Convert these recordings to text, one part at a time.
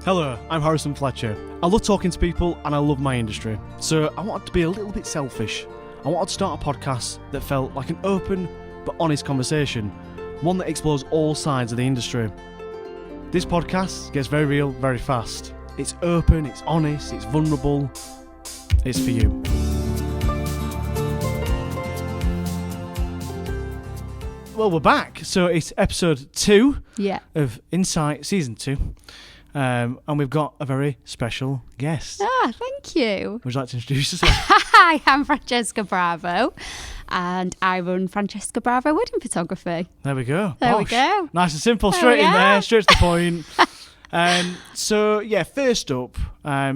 Hello, I'm Harrison Fletcher. I love talking to people and I love my industry. So I wanted to be a little bit selfish. I wanted to start a podcast that felt like an open but honest conversation, one that explores all sides of the industry. This podcast gets very real very fast. It's open, it's honest, it's vulnerable. It's for you. Well, we're back. So it's episode 2 of Insight Season 2. And we've got a very special guest. Thank you. Would you like to introduce yourself? Hi, I'm Francesca Bravo, and I run Francesca Bravo Wedding Photography. There we go. There we go. Nice and simple, straight in there, straight to the point. First up, I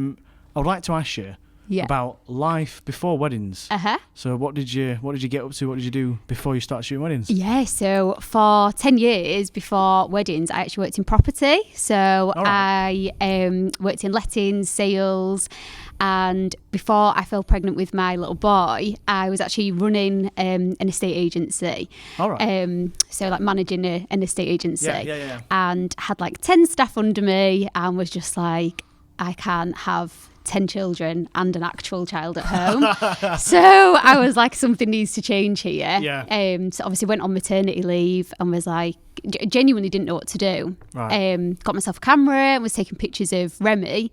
would like to ask you about life before weddings. So what did you get up to? What did you do before you started shooting weddings? Yeah, so for 10 years before weddings, I actually worked in property. So I worked in lettings, sales, and before I fell pregnant with my little boy, I was actually running an estate agency. So like managing an estate agency. Yeah. And had like 10 staff under me and was just like, I can't have 10 children and an actual child at home. So I was like, something needs to change here. So obviously went on maternity leave and was like, genuinely didn't know what to do. Got myself a camera and was taking pictures of Remy.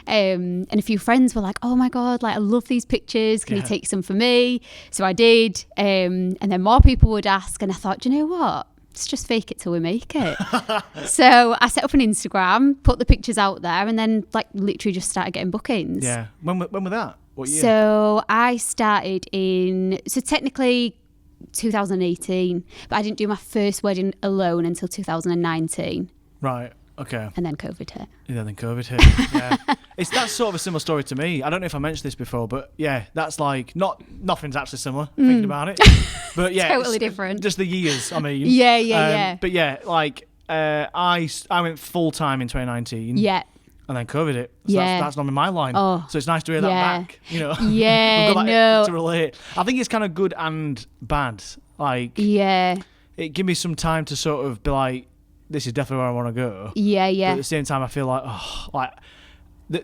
And a few friends were like, oh my God, like I love these pictures. Can you take some for me? So I did. And then more people would ask. And I thought, do you know what? Let's just fake it till we make it. So I set up an Instagram, put the pictures out there, and then like literally just started getting bookings. Yeah. When was that? What year? So I started technically 2018, but I didn't do my first wedding alone until 2019. Right. Okay. And then COVID hit. Yeah, then COVID hit. Yeah. That's sort of a similar story to me. I don't know if I mentioned this before, but yeah, that's like nothing's actually similar thinking about it. But yeah, totally different. Just the years, I mean. Yeah. But yeah, like I went full time in 2019. Yeah. And then COVID hit. So that's not in my line. Oh, so it's nice to hear that back. You know. Yeah. We've got that to relate. I think it's kind of good and bad. Like. Yeah. It gave me some time to sort of be like, this is definitely where I want to go. Yeah. But at the same time, I feel like,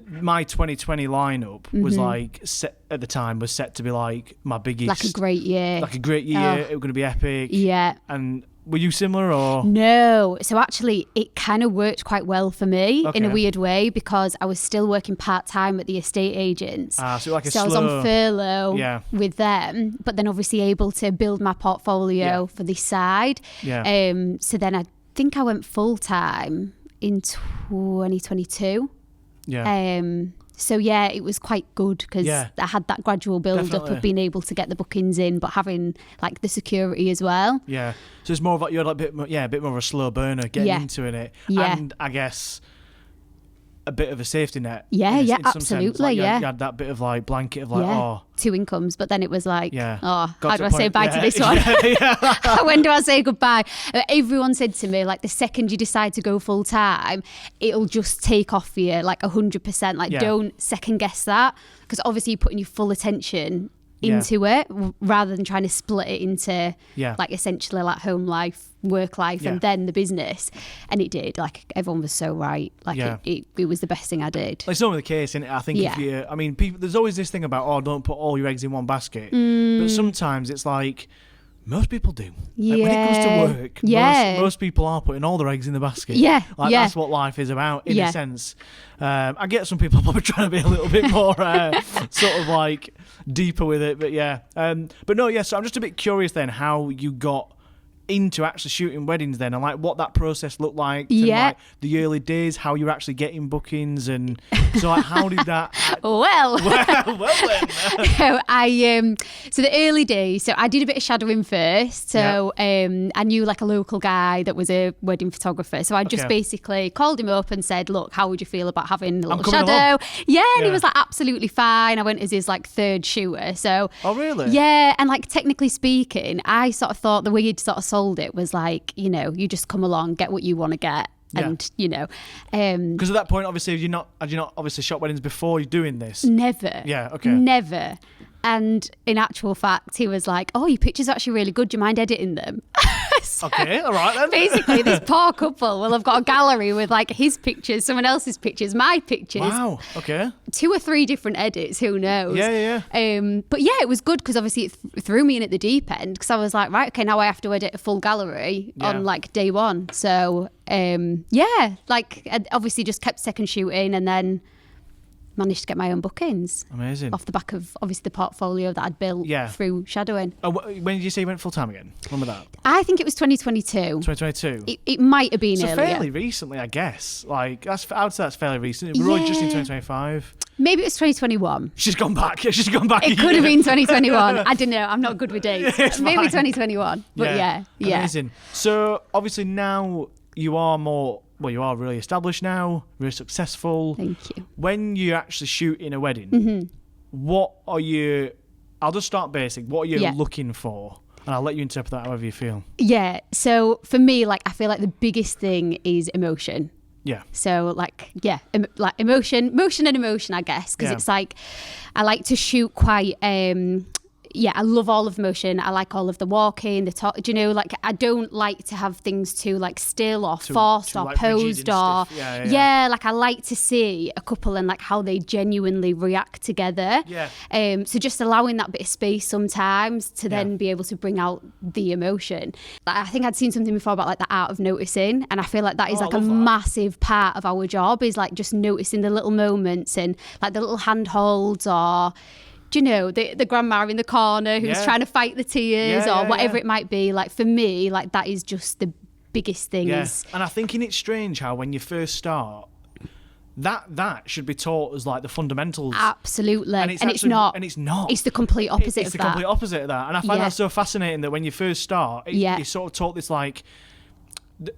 my 2020 lineup was like set at the time was set to be like my biggest, like a great year. It was going to be epic. Yeah. And were you similar or? No. So actually, it kind of worked quite well for me in a weird way because I was still working part time at the estate agents. So I was on furlough with them, but then obviously able to build my portfolio for this side. Yeah. So then I think I went full time in 2022. Yeah. So yeah, it was quite good because I had that gradual build up of being able to get the bookings in, but having like the security as well. Yeah. So it's more of like you're like a bit more of a slow burner getting into it. Yeah. And I guess a bit of a safety net. Yeah, absolutely. You had that bit of like blanket of like, 2 incomes, but then it was like, how do I say bye to this one? When do I say goodbye? Everyone said to me, like, the second you decide to go full time, it'll just take off for you like 100%. Like, don't second guess that, because obviously you're putting your full attention into it rather than trying to split it into like essentially like home life, work life, and then the business. And it did. Like, everyone was so right. Like it was the best thing I did. It's normally the case, isn't it? I think people, there's always this thing about don't put all your eggs in one basket. But sometimes it's like most people do. Like, when it comes to work, most people are putting all their eggs in the basket. That's what life is about in a sense. I get some people probably trying to be a little bit more sort of like deeper with it, but so I'm just a bit curious then how you got into actually shooting weddings then, and like what that process looked like, and like the early days, how you're actually getting bookings, and so like how did that well then. So the early days, so I did a bit of shadowing first, so I knew like a local guy that was a wedding photographer, so I just basically called him up and said, look, how would you feel about having a little shadow along. And he was like, absolutely fine. I went as his like third shooter. So and like technically speaking, I sort of thought the way you'd sort of sold it was like, you know, you just come along, get what you want to get. And you know, because at that point, obviously, had you not obviously shot weddings before you're doing this? Never. Never. And in actual fact, he was like, "Oh, your pictures are actually really good. Do you mind editing them?" Okay, all right then. Basically, this poor couple will have got a gallery with like his pictures, someone else's pictures, my pictures. Wow, okay. 2 or 3 different edits, who knows? Yeah. But yeah, it was good because obviously it threw me in at the deep end because I was like, right, okay, now I have to edit a full gallery on like day one. So like I obviously just kept second shooting and then managed to get my own bookings. Amazing. Off the back of obviously the portfolio that I'd built through shadowing. Oh, when did you say you went full time again? When was that? I think it was 2022. 2022. It might have been so earlier. Fairly recently, I guess. Like I would say that's fairly recent. We're only just in 2025. Maybe it was 2021. She's gone back. She's gone back. It could have been 2021. I don't know. I'm not good with dates. Maybe 2021. But yeah. Amazing. So obviously now you are you are really established now, really successful. Thank you. When you actually shoot in a wedding, what are you, I'll just start basic, what are you looking for? And I'll let you interpret that however you feel. Yeah, so for me, like I feel like the biggest thing is emotion. Yeah. So like emotion, I guess, because it's like, I like to shoot quite, I love all of motion. I like all of the walking, the talk. Do you know, like I don't like to have things too like still or forced or like posed or like I like to see a couple and like how they genuinely react together. Yeah. So just allowing that bit of space sometimes to then be able to bring out the emotion. Like, I think I'd seen something before about like the art of noticing, and I feel like that is like a massive part of our job is like just noticing the little moments and like the little handholds or. You know, the grandma in the corner who's trying to fight the tears or whatever it might be. Like for me, like that is just the biggest thing. Yeah. And I think it's strange how when you first start, that should be taught as like the fundamentals. Absolutely. And it's not. It's the complete opposite of that. It's the complete opposite of that. And I find that so fascinating that when you first start, you're sort of taught this like,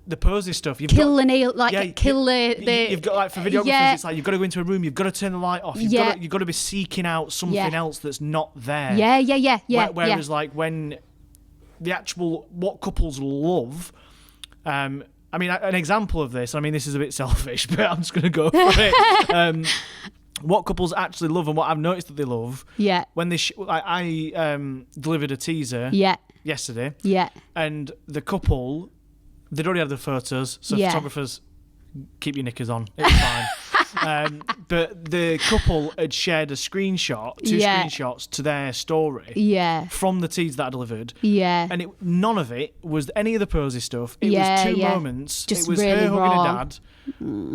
the posy stuff. You've kill got, the nail, like kill the. You've got like for videographers, it's like you've got to go into a room, you've got to turn the light off, you've got to be seeking out something else that's not there. Yeah. Whereas like when the actual what couples love, I mean an example of this. I mean this is a bit selfish, but I'm just going to go for it. What couples actually love and what I've noticed that they love. Yeah. When they I delivered a teaser. Yesterday. Yeah. And the couple. They'd already had the photos, so photographers, keep your knickers on, it's fine. But the couple had shared a screenshot, two screenshots to their story from the teas that I delivered. Yeah. And none of it was any of the posy stuff. It was 2 moments. Just it was really her hugging raw. her dad,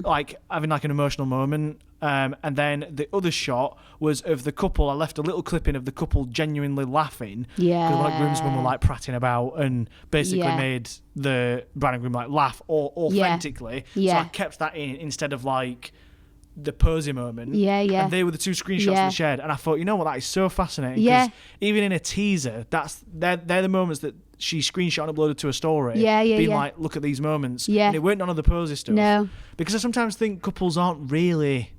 like having like an emotional moment. And then the other shot was of the couple. I left a little clipping of the couple genuinely laughing. Yeah. Because one of groomsmen were like prattling about and basically made the bride and groom like laugh authentically. Yeah. So I kept that in instead of like the posy moment. Yeah. And they were the 2 screenshots we shared. And I thought, you know what, that is so fascinating. Because even in a teaser, they're the moments that she screenshot and uploaded to a story. Being like, look at these moments. Yeah. And it weren't none of the posy stuff. No. Because I sometimes think couples aren't really.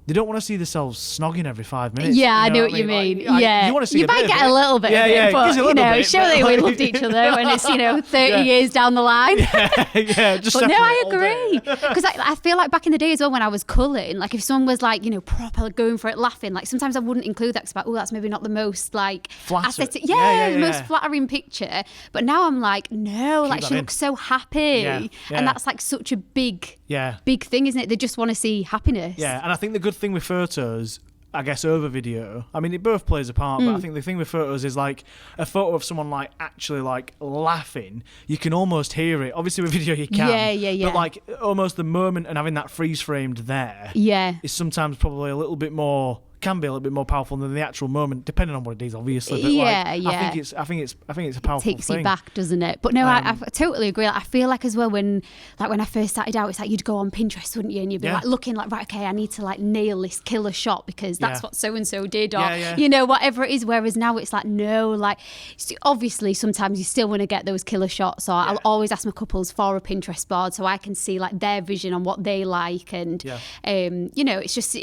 They don't want to see themselves snogging every 5 minutes. Yeah, I know what you mean. Like, yeah. You want to see you might get a little bit of it, but, you know, surely we loved each other when it's, 30 years down the line. Just but no, I agree. Because I feel like back in the day as well when I was culling, like if someone was like, proper going for it, laughing, like sometimes I wouldn't include that because like, that's maybe not the most like aesthetic. The most flattering picture. But now I'm like, no, like she looks so happy. And that's like such a big thing, isn't it? They just want to see happiness. Yeah, and I think the good thing with photos, I guess, over video, I mean, it both plays a part, but I think the thing with photos is like a photo of someone like actually like laughing, you can almost hear it. Obviously with video you can, but like almost the moment and having that freeze framed there is sometimes probably a little bit more, can be a little bit more powerful than the actual moment, depending on what it is, obviously. But I think it's a powerful thing. Takes you back, doesn't it? But no, I totally agree. Like, I feel like as well when I first started out, it's like you'd go on Pinterest, wouldn't you? And you'd be like looking like, right, okay, I need to like nail this killer shot because that's what so and so did, or whatever it is. Whereas now it's like no, like obviously sometimes you still want to get those killer shots. Or I'll always ask my couples for a Pinterest board so I can see like their vision on what they like, and it's just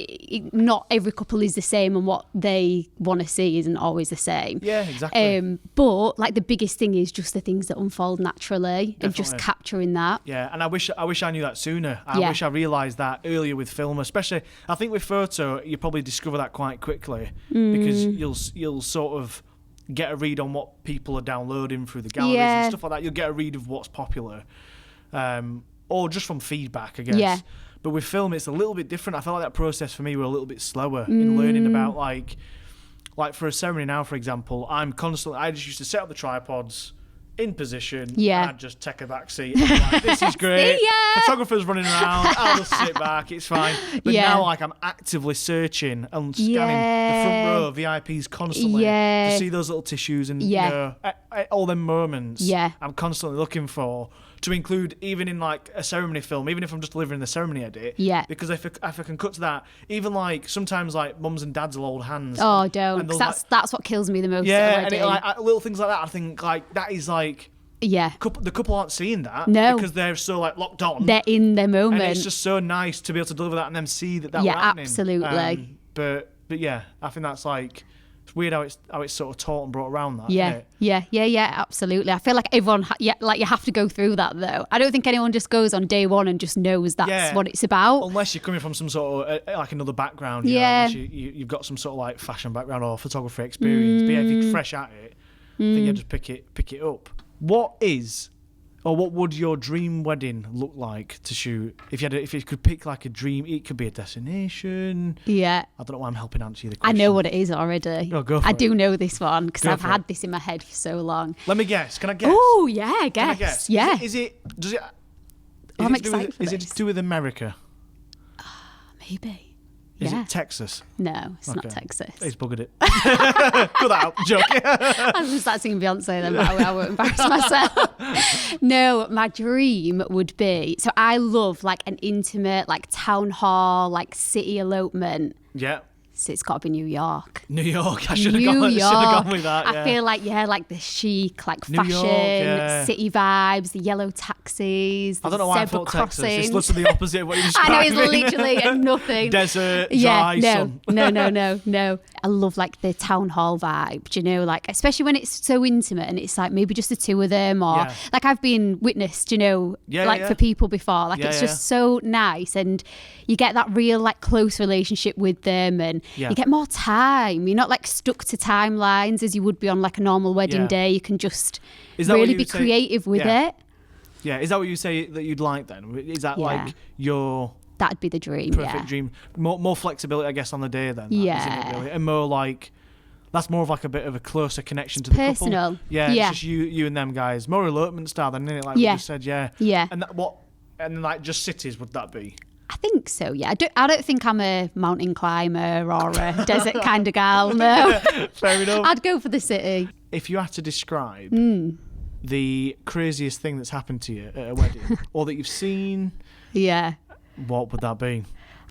not every couple is the same, and what they want to see isn't always the same. Yeah, exactly. But like the biggest thing is just the things that unfold naturally. Definitely. And just capturing that. Yeah, and I wish I knew that sooner. I wish I realised that earlier with film, especially. I think with photo, you probably discover that quite quickly because you'll sort of get a read on what people are downloading through the galleries and stuff like that. You'll get a read of what's popular, or just from feedback, I guess. Yeah. But with film, it's a little bit different. I felt like that process for me were a little bit slower in learning about like for a ceremony now, for example, I just used to set up the tripods in position, and I'd just take a back seat. Like, this is great. Photographer's running around. I'll just sit back. It's fine. But now, like, I'm actively searching and scanning the front row VIPs constantly to see those little tissues and you know, all them moments. I'm constantly looking for to include even in like a ceremony film, even if I'm just delivering the ceremony edit. Because if I can cut to that, even like sometimes like mums and dads will hold hands. Oh, don't. Because that's what kills me the most. And little things like that. I think like that is like. The couple aren't seeing that because they're so like locked on. They're in their moment. And it's just so nice to be able to deliver that and them see that was happening. Absolutely. But yeah, I think that's like it's weird how it's sort of taught and brought around that. Yeah, absolutely. I feel like everyone like you have to go through that though. I don't think anyone just goes on day one and just knows that's what it's about. Unless you're coming from some sort of like another background. You know, unless you've got some sort of like fashion background or photography experience. But yeah, if you're fresh at it, I think you just pick it up. What would your dream wedding look like to shoot? If you could pick like a dream, it could be a destination. Yeah. I don't know why I'm helping answer you the question. I know what it is already. Oh, go for it. I do know this one because I've had this in my head for so long. Let me guess. Can I guess? Oh, yeah, guess. Can I guess? Yeah. I'm excited for this. Is it to do with America? Maybe. Is it Texas? No, it's not Texas. He's buggered it. Cut that out. Joke. I was going to start singing Beyonce then, but I won't embarrass myself. No, my dream would be... So I love like an intimate, like town hall, like city elopement. Yeah. So it's got to be New York. New York. I should have gone with that. I feel like, like the chic, like fashion, city vibes, the yellow taxis, the I don't know why I thought Texas. It's literally the opposite of what you described. I know, it's literally nothing. Desert, dry, sun. No. I love like the town hall vibe, do you know, like especially when it's so intimate and it's like maybe just the two of them or like I've been witnessed, you know, for people before. Like it's just so nice and you get that real like close relationship with them and you get more time. You're not like stuck to timelines as you would be on like a normal wedding day. You can just really be creative with it. Yeah, is that what you say that you'd like then? Is that like your... That'd be the dream, perfect dream. More flexibility, I guess, on the day then. Isn't it, really? And more like... That's more of like a bit of a closer connection to the couple. Personal. Yeah, it's just you and them guys. More elopement style than it, like we just said, Yeah. And and like just cities, would that be? I think so, yeah. I don't think I'm a mountain climber or a desert kind of gal, no. Fair enough. I'd go for the city. If you had to describe the craziest thing that's happened to you at a wedding or that you've seen, what would that be?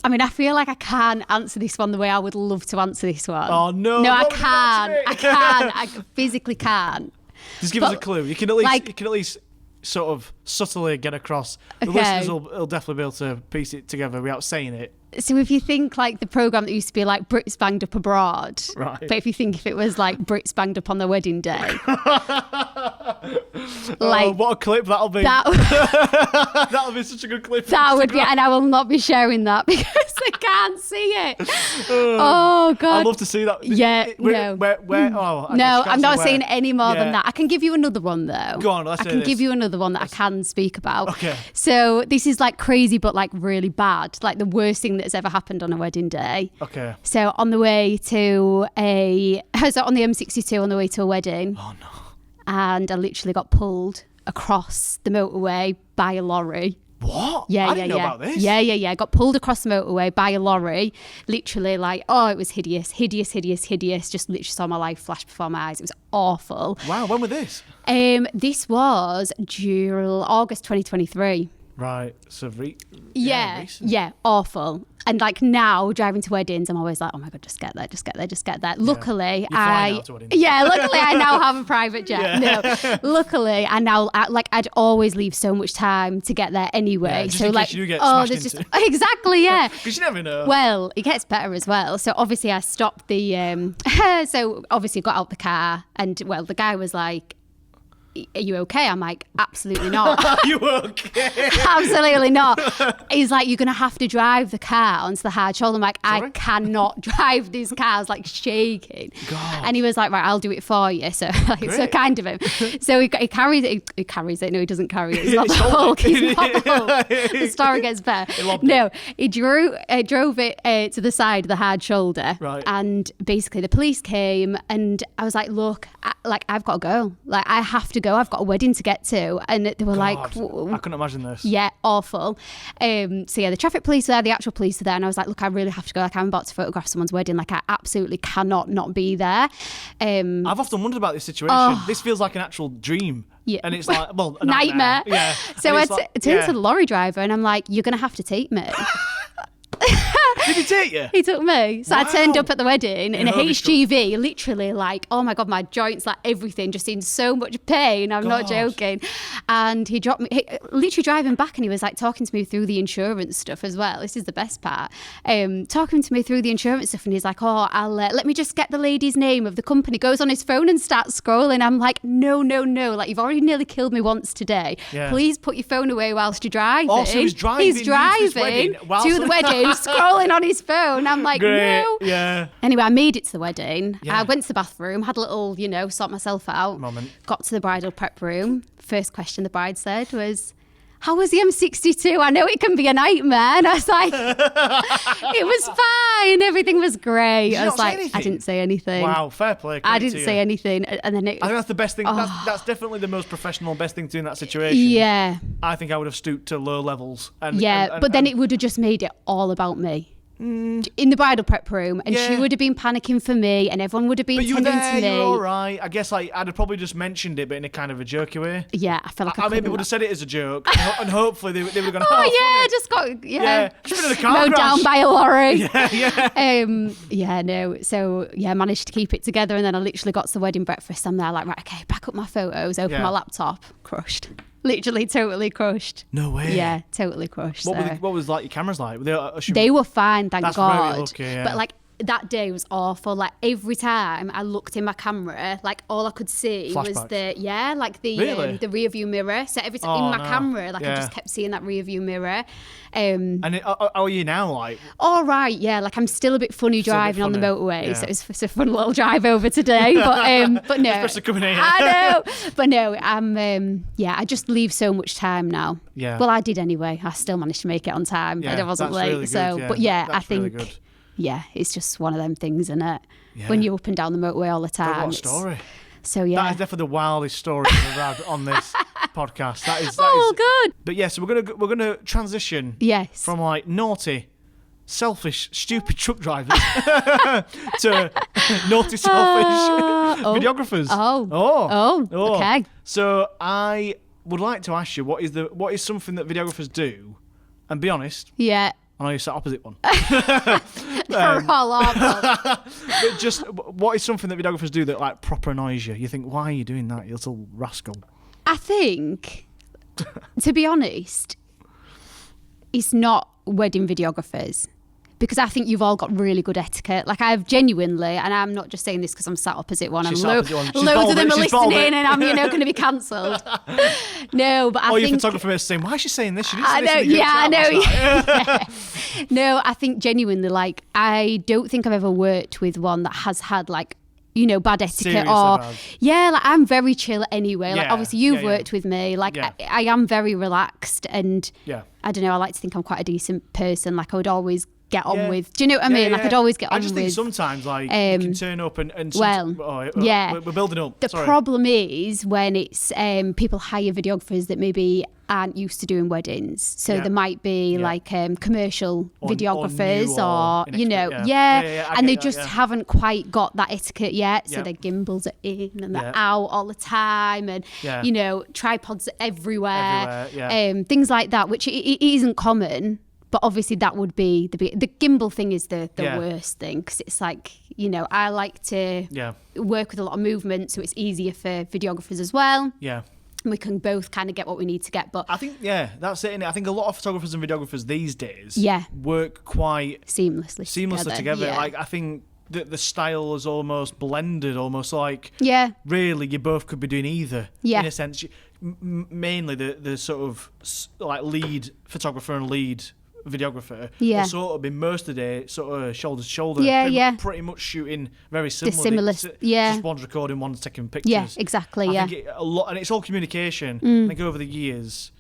I mean, I feel like I can't answer this one the way I would love to answer this one. Oh, no. No, I can't. I physically can't. Just give us a clue. You can at least sort of subtly get across. The listeners will definitely be able to piece it together without saying it. So if you think like the programme that used to be like Brits Banged Up Abroad, right. But if you think if it was like Brits Banged Up on their wedding day. Like, what a clip that'll be. That'll be such a good clip. That would be, and I will not be sharing that because I can't see it. Oh God. I'd love to see that. Yeah, no. No, I'm not saying any more than that. I can give you another one though. Go on, let's I can give you another one that I can speak about. Okay. So this is like crazy but like really bad. Like the worst thing that's ever happened on a wedding day. Okay. So on the way to on the M62 on the way to a wedding. Oh no. And I literally got pulled across the motorway by a lorry. What? I didn't know about this. Yeah. I got pulled across the motorway by a lorry. Literally like, it was hideous. Just literally saw my life flash before my eyes. It was awful. Wow, when was this? This was August 2023. Right, so awful. And like now driving to weddings, I'm always like, oh my God, just get there. Luckily, I now have a private jet. No, luckily, I'd always leave so much time to get there anyway. Just so in like, case you get smashed into. Exactly, yeah. Because you never know. Well, it gets better as well. So obviously I stopped the, so obviously got out the car and the guy was like, are you okay? I'm like, absolutely not. Are you okay? Absolutely not. He's like, you're going to have to drive the car onto the hard shoulder. I'm like, Sorry? I cannot drive this car. I was like shaking. God. And he was like, right, I'll do it for you. So like, so kind of him. So he carries it. He carries it. No, he doesn't carry it. He's not the Hulk. He's not the Hulk. The story gets better. No, he drove it to the side of the hard shoulder. Right. And basically the police came and I was like, look, I've got to go. Like, I have to go. I've got a wedding to get to. And they were like, I couldn't imagine this. Yeah, awful. So yeah, the traffic police were there, the actual police were there, and I was like, look, I really have to go. Like, I'm about to photograph someone's wedding. Like, I absolutely cannot not be there. I've often wondered about this situation. This feels like an actual dream. Yeah. And it's like, well, a nightmare. Yeah. So I turned to the lorry driver and I'm like, you're going to have to take me. Did he take you? He took me. So Wow. I turned up at the wedding in a holy HGV, literally like, oh my God, my joints, like everything, just in so much pain. I'm not joking. And he dropped me, literally driving back, and he was like talking to me through the insurance stuff as well. This is the best part. Talking to me through the insurance stuff, and he's like, oh, I'll let me just get the lady's name of the company. Goes on his phone and starts scrolling. I'm like, no. Like, you've already nearly killed me once today. Yeah. Please put your phone away whilst you're driving. Oh, so he's driving to the wedding, scrolling on his phone. I'm like, great. No. Yeah. Anyway, I made it to the wedding. Yeah. I went to the bathroom, had a little, sort myself out. Moment. Got to the bridal prep room. First question the bride said was, how was the M62? I know it can be a nightmare. And I was like, it was fine. Everything was great. I was like, I didn't say anything. Wow, fair play. I didn't say anything. And then I think that's the best thing. Oh. That's definitely the most professional, best thing to do in that situation. Yeah. I think I would have stooped to low levels. But then it would have just made it all about me. In the bridal prep room, and she would have been panicking for me, and everyone would have been tending to me. You're all right. I guess I'd have probably just mentioned it, but in a kind of a jerky way. Yeah, I feel like I maybe would have said it as a joke, and hopefully they were going to. Oh yeah, just got just been in a car mowed crash. down by a lorry. Yeah. So I managed to keep it together, and then I literally got to the wedding breakfast. I'm there like, right, okay, back up my photos, open my laptop, crushed. Literally totally crushed. No way. Yeah, totally crushed. What was like your cameras like? They were fine, thank God. Very lucky, yeah. But like that day was awful. Like every time I looked in my camera, like all I could see was the rear view mirror. So every time in my camera, like I just kept seeing that rear view mirror. And how are you now? Like, all right, yeah. Like I'm still a bit funny driving on the motorway, so it's a fun little drive over today. But no, especially coming here. I know, but no, I just leave so much time now. Yeah. Well, I did anyway. I still managed to make it on time. Yeah, I wasn't late. Really good, but I think. Really good. Yeah, it's just one of them things, isn't it? Yeah. When you're up and down the motorway all the time. What a story. So yeah. That is definitely the wildest story we've had on this podcast. That is good. But yeah, so we're gonna transition from like naughty, selfish, stupid truck drivers to naughty, selfish videographers. Okay. So I would like to ask you what is something that videographers do, and be honest. Yeah. I know you sat opposite one. They're all awful. But just, what is something that videographers do that like proper annoys you? You think, why are you doing that, you little rascal? I think, to be honest, it's not wedding videographers. Because I think you've all got really good etiquette. Like I've genuinely, and I'm not just saying this because I'm sat opposite one. Loads of them are listening, and I'm going to be cancelled. No, but I think. Your photographer is saying, "Why is she saying this? She didn't say this." I know. No, I think genuinely, like I don't think I've ever worked with one that has had like, bad etiquette. Seriously bad. Like I'm very chill anyway. Like obviously you've worked with me. Like I am very relaxed, and I don't know. I like to think I'm quite a decent person. Like I would always get on with. Do you know what I mean? Like I'd always get on with. I just think sometimes like you can turn up and we're building up. The problem is when it's people hire videographers that maybe aren't used to doing weddings. So there might be like commercial videographers or and they just haven't quite got that etiquette yet. So their gimbals are in and they're out all the time, and tripods everywhere. Things like that, which it isn't common. But obviously that would be the gimbal thing is the worst thing, because it's like, I like to work with a lot of movement, so it's easier for videographers as well. Yeah. And we can both kind of get what we need to get. But I think, that's it. I think a lot of photographers and videographers these days work quite seamlessly together. Like I think the style is almost blended, almost like really you both could be doing either. In a sense, mainly the sort of like lead photographer and lead videographer will sort of be most of the day sort of shoulder to shoulder. Pretty much shooting very similar. Just one's recording, one's taking pictures. Yeah, exactly. I think a lot, and it's all communication. I think over the years,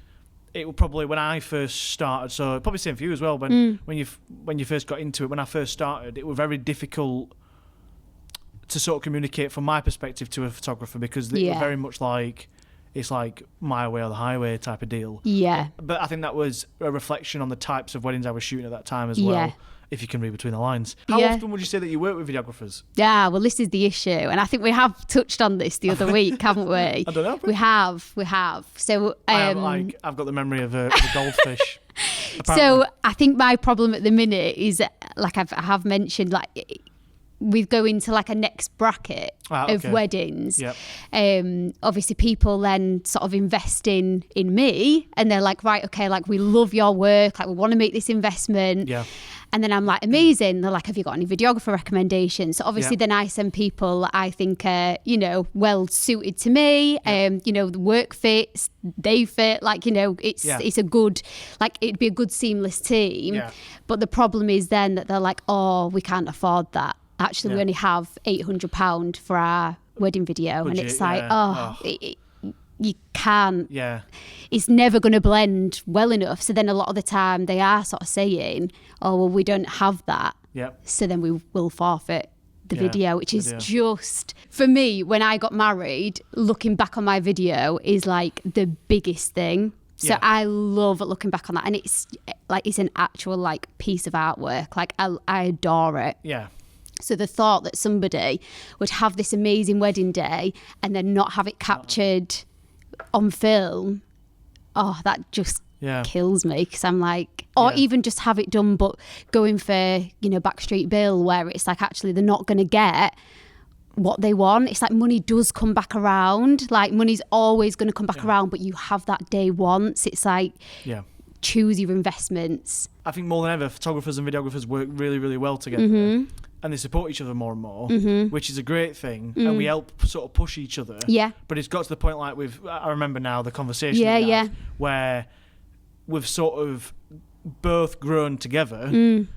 it will probably, when I first started, so probably same for you as well. When you first got into it, when I first started, it was very difficult to sort of communicate from my perspective to a photographer, because they were very much like, it's like my way or the highway type of deal. Yeah. But I think that was a reflection on the types of weddings I was shooting at that time as well, if you can read between the lines. How often would you say that you work with videographers? Yeah, well, this is the issue. And I think we have touched on this the other week, haven't we? I don't know. We have. So I've got the memory of a goldfish. So I think my problem at the minute is, like I have mentioned, like, we go into like a next bracket of weddings. Yep. Obviously people then sort of invest in me, and they're like, right, okay, like we love your work, like we want to make this investment. Yeah. And then I'm like, amazing. They're like, have you got any videographer recommendations? So obviously then I send people I think are, well suited to me. The work fits, they fit, like, it's a good, like, it'd be a good seamless team. Yeah. But the problem is then that they're like, oh, we can't afford that. Actually, we only have £800 for our wedding video. Budget, and it's like, you can't. Yeah. It's never going to blend well enough. So then a lot of the time they are sort of saying, oh, well, we don't have that. Yep. So then we will forfeit the video, which is just, for me, when I got married, looking back on my video is like the biggest thing. So I love looking back on that. And it's like, it's an actual like piece of artwork. Like I adore it. Yeah. So the thought that somebody would have this amazing wedding day and then not have it captured on film, that just kills me, because I'm like, or even just have it done but going for, Backstreet Bill, where it's like actually they're not going to get what they want. It's like money does come back around. Like money's always going to come back around, but you have that day once. It's like, choose your investments. I think more than ever, photographers and videographers work really, really well together. Mm-hmm. And they support each other more and more, which is a great thing. And we help sort of push each other. Yeah. But it's got to the point, like I remember now the conversation we had, where we've sort of both grown together. And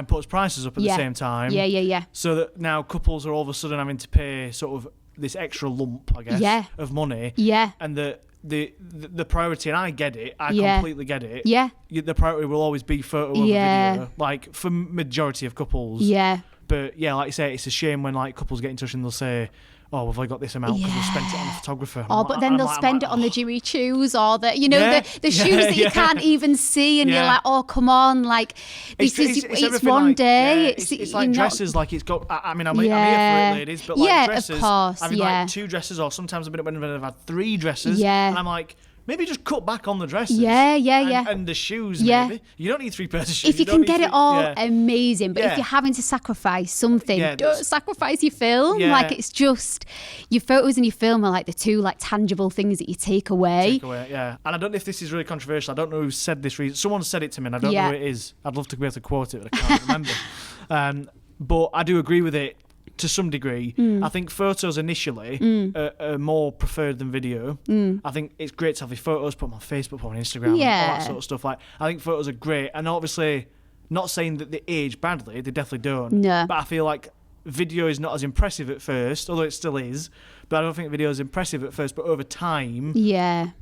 put prices up at the same time. Yeah. So that now couples are all of a sudden having to pay sort of this extra lump, I guess, of money. Yeah. And the priority, and I get it, I completely get it. Yeah. The priority will always be photo over video, like for majority of couples. Yeah. But like you say, it's a shame when like couples get in touch and they'll say, oh, have I got this amount because we spent it on a photographer? But then they'll spend it on the Jimmy Choos or the shoes that you can't even see, and you're like, oh, come on, like it's one like, day. It's like dresses, like it's got. I mean, I'm here for it, ladies, but like dresses, of course, having like 2 dresses, or sometimes when I've had 3 dresses, and I'm like, maybe just cut back on the dresses. And the shoes, maybe. You don't need 3 pairs of shoes. If you can get it all, amazing. But if you're having to sacrifice something, don't sacrifice your film. Like, it's just, your photos and your film are like the 2 like tangible things that you take away. And I don't know if this is really controversial. I don't know who said this. Someone said it to me and I don't know who it is. I'd love to be able to quote it, but I can't remember. But I do agree with it. To some degree, I think photos initially are more preferred than video. I think it's great to have your photos, put them on Facebook, put them on Instagram, all that sort of stuff. Like, I think photos are great, and obviously, not saying that they age badly, they definitely don't. No. But I feel like video is not as impressive at first, although it still is. But I don't think video is impressive at first. But over time,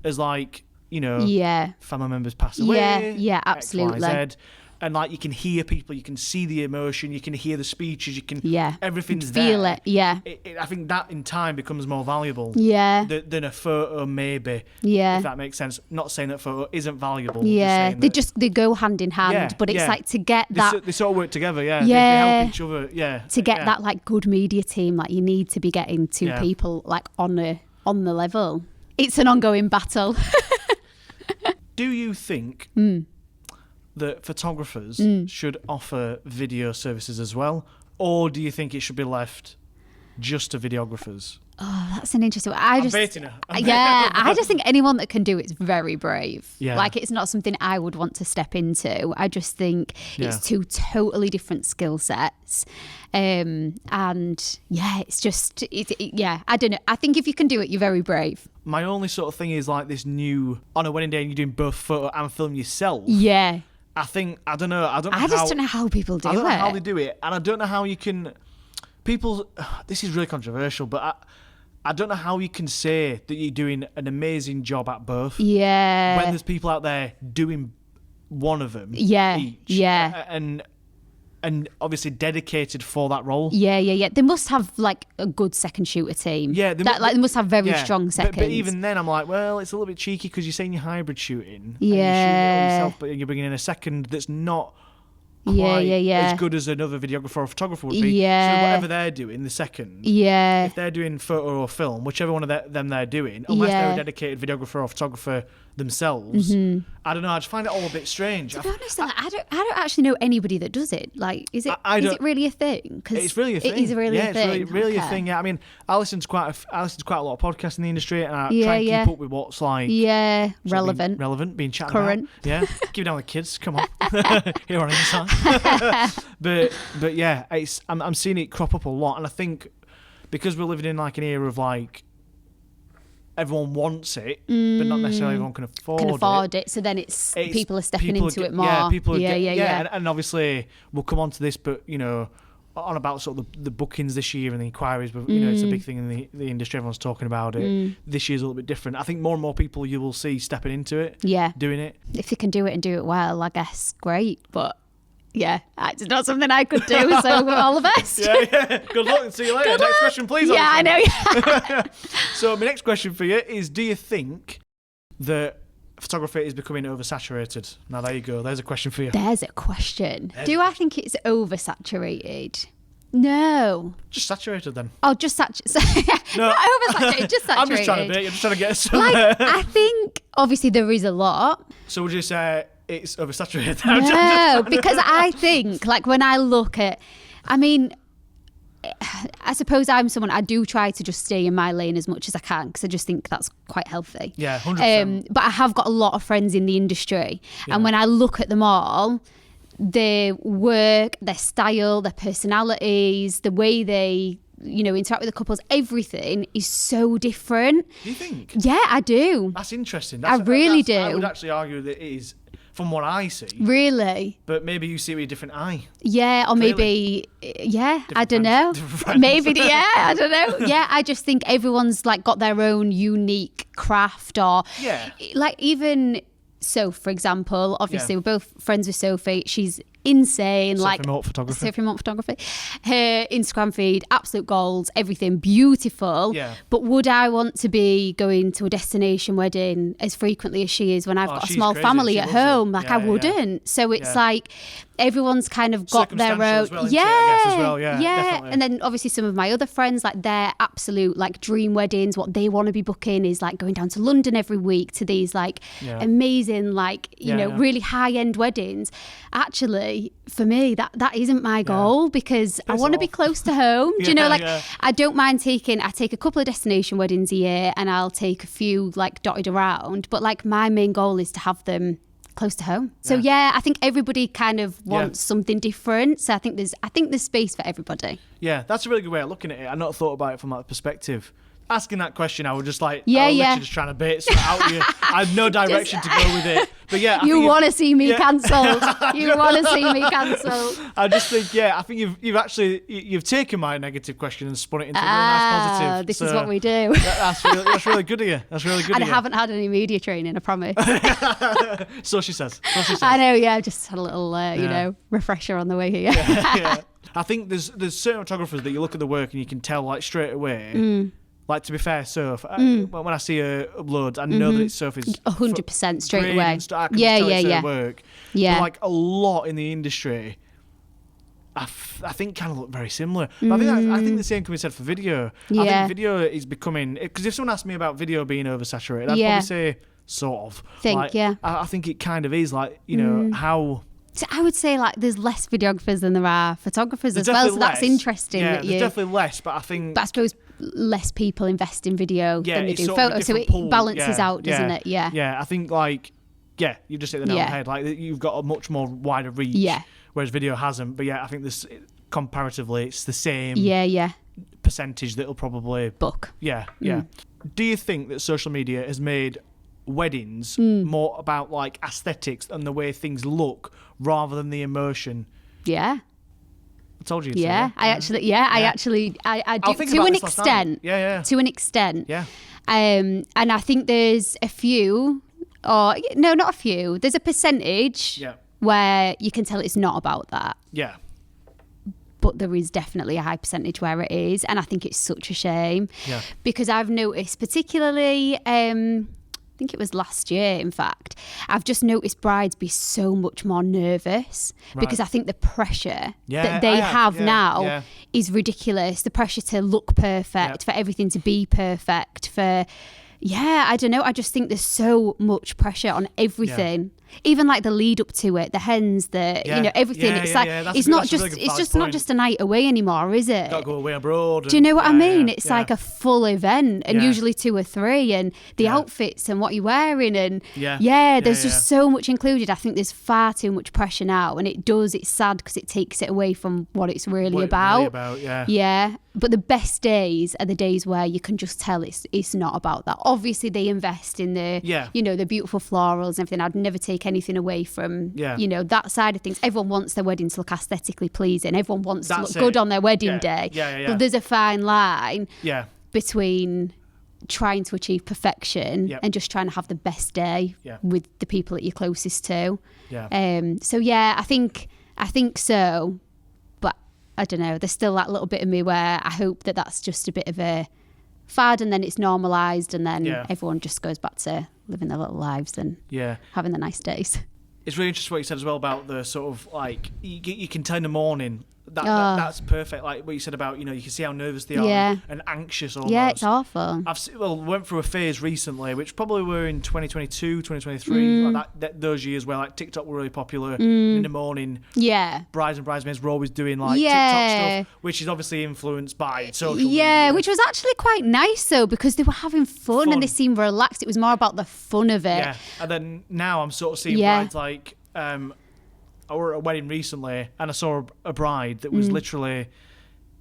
as like family members pass away, absolutely. X, Y, Z, and like you can hear people, you can see the emotion, you can hear the speeches, you can everything's feel there. It. I think that in time becomes more valuable than a photo, maybe. If that makes sense. Not saying that photo isn't valuable. They go hand in hand, but it's like to get that they sort of work together. They help each other. To get that like good media team, like you need to be getting 2 people like on the level. It's an ongoing battle. Do you think that photographers should offer video services as well, or do you think it should be left just to videographers? Oh, that's an interesting one. I'm baiting her. I just think anyone that can do it's very brave. Yeah. Like, it's not something I would want to step into. I just think it's two totally different skill sets. And it's just, I don't know. I think if you can do it, you're very brave. My only sort of thing is like this new, on a wedding day and you're doing both photo and film yourself. Yeah. I don't know I just don't know how people do it. I don't know how they do it. And I don't know how you can, this is really controversial, but I don't know how you can say that you're doing an amazing job at both. Yeah. When there's people out there doing one of them each. Yeah. And obviously dedicated for that role. Yeah. They must have like a good second shooter team. Yeah. They must have very strong seconds. But even then, I'm like, well, it's a little bit cheeky because you're saying you're hybrid shooting. Yeah. And you're shooting it all yourself, but you're bringing in a second that's not quite as good as another videographer or photographer would be. Yeah. So whatever they're doing, the second. Yeah. If they're doing photo or film, whichever one of them they're doing, unless they're a dedicated videographer or photographer themselves, I don't know. I just find it all a bit strange. To be honest, I don't actually know anybody that does it. Like, is it really a thing? It's really a thing. It is really a thing. It's really a thing. Yeah, I mean, I listen to quite a lot of podcasts in the industry, and I try and keep up with what's like relevant, being chatted current. About. Yeah, keep it down with kids. Come on, here on Inside. but yeah, I'm seeing it crop up a lot, and I think because we're living in like an era of like, everyone wants it, but not necessarily everyone can afford it. So then it's people are stepping into it more. Yeah, and obviously we'll come on to this, but you know, on about sort of the bookings this year and the inquiries, but you know, it's a big thing in the industry. Everyone's talking about it. This year's a little bit different. I think more and more people you will see stepping into it. Yeah, doing it. If they can do it and do it well, I guess great. But yeah, it's not something I could do, so all the best. Yeah. Good luck and see you later. Next question, please. Yeah, I know. So my next question for you is, do you think that photography is becoming oversaturated? Now, there you go. There's a question for you. There's a question. Do I think it's oversaturated? No. Just saturated then. Oh, just saturated. No. Not oversaturated, just saturated. I'm just trying to bait you. I'm just trying to get somewhere. Like, I think, obviously, there is a lot. So would you say it's oversaturated? No, because I think, like, when I look at, I mean, I suppose I'm someone, I do try to just stay in my lane as much as I can, because I just think that's quite healthy. Yeah, 100%. But I have got a lot of friends in the industry, and when I look at them all, their work, their style, their personalities, the way they, you know, interact with the couples, everything is so different. Do you think? Yeah, I do. That's interesting. I really do. I would actually argue that it is, from what I see. Really? But maybe you see it with a different eye. Yeah, or maybe, I don't know. Maybe, I don't know. Yeah, I just think everyone's like got their own unique craft, or like even Soph, for example. Obviously, we're both friends with Sophie. She's insane. Sophie like Mott Photography. Sophie Mott Photography. Her Instagram feed, absolute goals, everything beautiful. Yeah. But would I want to be going to a destination wedding as frequently as she is when I've got a small family at home? Like, I wouldn't. So it's like everyone's kind of got their own. As well, I guess, as well. Yeah. Definitely. And then obviously some of my other friends, like their absolute like dream weddings, what they want to be booking is like going down to London every week to these like amazing, like, you know, really high end weddings. Actually, for me, that isn't my goal, because I want to be close to home. Do you know, like I don't mind I take a couple of destination weddings a year, and I'll take a few like dotted around, but like my main goal is to have them close to home. So I think everybody kind of wants something different. So I think there's space for everybody. Yeah, that's a really good way of looking at it. I've not thought about it from that perspective. Asking that question, I was just like, literally just trying to bait something out of you. I have no direction to go with it. But yeah, you want to see me cancelled. You want to see me cancelled. I just think, I think you've taken my negative question and spun it into a really nice positive. This is what we do. That's really good of you. That's really good. And I haven't had any media training, I promise. So she says. I know. Yeah, just had a little, you know, refresher on the way here. I think there's certain photographers that you look at the work and you can tell like straight away. Like, to be fair, Soph, when I see her upload, I know that it's Sophie's 100% straight away. I can tell it's her work. Yeah. But like a lot in the industry, I think kind of look very similar. But I think the same can be said for video. I think video is becoming, because if someone asked me about video being oversaturated, I'd probably say sort of. I think it kind of is, like, you know, how. So I would say like there's less videographers than there are photographers as well. So that's interesting. Yeah, there's definitely less, but I think. But I suppose less people invest in video than they do photo. So it pool. balances out, doesn't it? Yeah. Yeah, I think like, you just hit the nail on the head. Like you've got a much more wider reach. Yeah. Whereas video hasn't. But I think this comparatively it's the same. Percentage that'll probably book. Yeah. Do you think that social media has made weddings more about like aesthetics and the way things look rather than the emotion? Yeah. I told you. I actually, I do to an extent. To an extent. Yeah. And I think there's a few, or no, not a few. There's a percentage where you can tell it's not about that. Yeah. But there is definitely a high percentage where it is, and I think it's such a shame. Yeah. Because I've noticed, particularly, I think it was last year, in fact, I've just noticed brides be so much more nervous because I think the pressure that they have now is ridiculous. The pressure to look perfect, for everything to be perfect, I don't know. I just think there's so much pressure on everything. Even like the lead up to it, the hens, everything. It's like it's not just a night away anymore, is it? Got to go away abroad. Do you know what I mean? It's like a full event, and usually 2 or 3, and the outfits and what you're wearing, and there's just so much included. I think there's far too much pressure now, and it's sad because it takes it away from what it's really about. But the best days are the days where you can just tell it's not about that. Obviously, they invest in the the beautiful florals and everything. I'd never take anything away from that side of things. Everyone wants their wedding to look aesthetically pleasing. Everyone wants to look good on their wedding day. But there's a fine line between trying to achieve perfection and just trying to have the best day with the people that you're closest to. I think so. I don't know, there's still that little bit of me where I hope that that's just a bit of a fad, and then it's normalised, and then everyone just goes back to living their little lives and having the nice days. It's really interesting what you said as well about the sort of like you can tell in the morning that's perfect. Like what you said about you can see how nervous they are and anxious almost. Yeah, it's awful. Went through a phase recently, which probably were in 2022, 2023, like those years where like TikTok were really popular in the morning. Yeah, brides and bridesmaids were always doing like TikTok stuff, which is obviously influenced by social media. Yeah, which was actually quite nice though because they were having fun and they seemed relaxed. It was more about the fun of it. Yeah, and then now I'm sort of seeing brides like. I were at a wedding recently and I saw a bride that was literally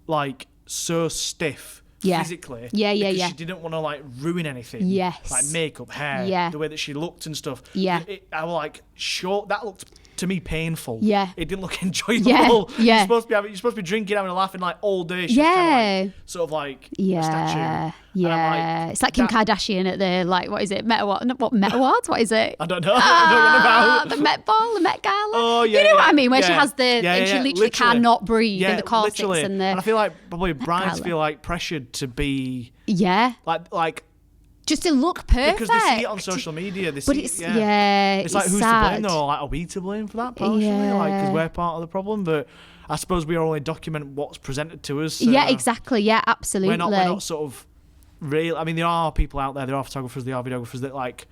like so stiff physically because she didn't want to like ruin anything, like makeup, hair, the way that she looked and stuff. I was like, sure, that looked to me painful. It didn't look enjoyable. You're supposed to be drinking, having a laughing like all day. She's kind of like, sort of like a statue. Like, it's like Kim Kardashian at the what is it? Met Awards? What is it? I don't know. I don't know the Met Ball, the Met Gala. Oh yeah, you know what I mean? Where she has and she literally cannot breathe in the corsets and the. And I feel like probably brides feel like pressured to be like. Just to look perfect. Because they see it on social media. It's like, who's sad. to blame though? Like, are we to blame for that partially? Like, because we're part of the problem. But I suppose we only document what's presented to us. So exactly. Yeah, absolutely. We're not sort of real. I mean, there are people out there, there are photographers, there are videographers that like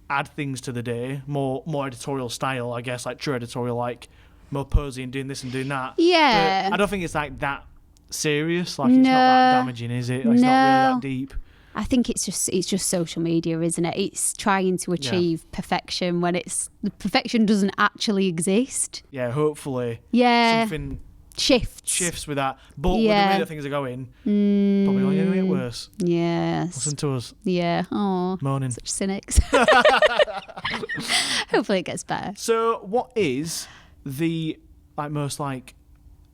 add things to the day, more editorial style, I guess, like true editorial, like more posy and doing this and doing that. Yeah. But I don't think it's like that serious. Like, it's not that damaging, is it? Like, it's not really that deep. I think it's just social media, isn't it? It's trying to achieve perfection when the perfection doesn't actually exist. Yeah, hopefully. Yeah. Something shifts with that. But with the way that things are going, probably only going to get worse. Yes. Listen to us. Yeah. Oh, moaning. Such cynics. Hopefully it gets better. So what is the most that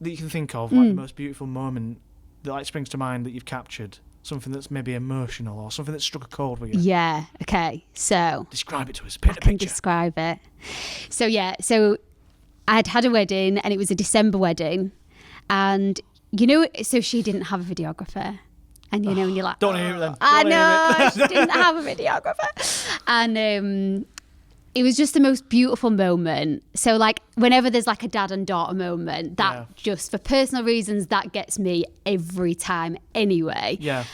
you can think of, the most beautiful moment that springs to mind that you've captured? Something that's maybe emotional or something that struck a chord with you. Yeah. Okay. So describe it to us. Paint a picture. I can describe it. So I'd had a wedding and it was a December wedding, and so she didn't have a videographer, and and you're like, don't hear it then. I know she didn't have a videographer, and it was just the most beautiful moment. So like whenever there's like a dad and daughter moment, that just for personal reasons, that gets me every time anyway. Yeah.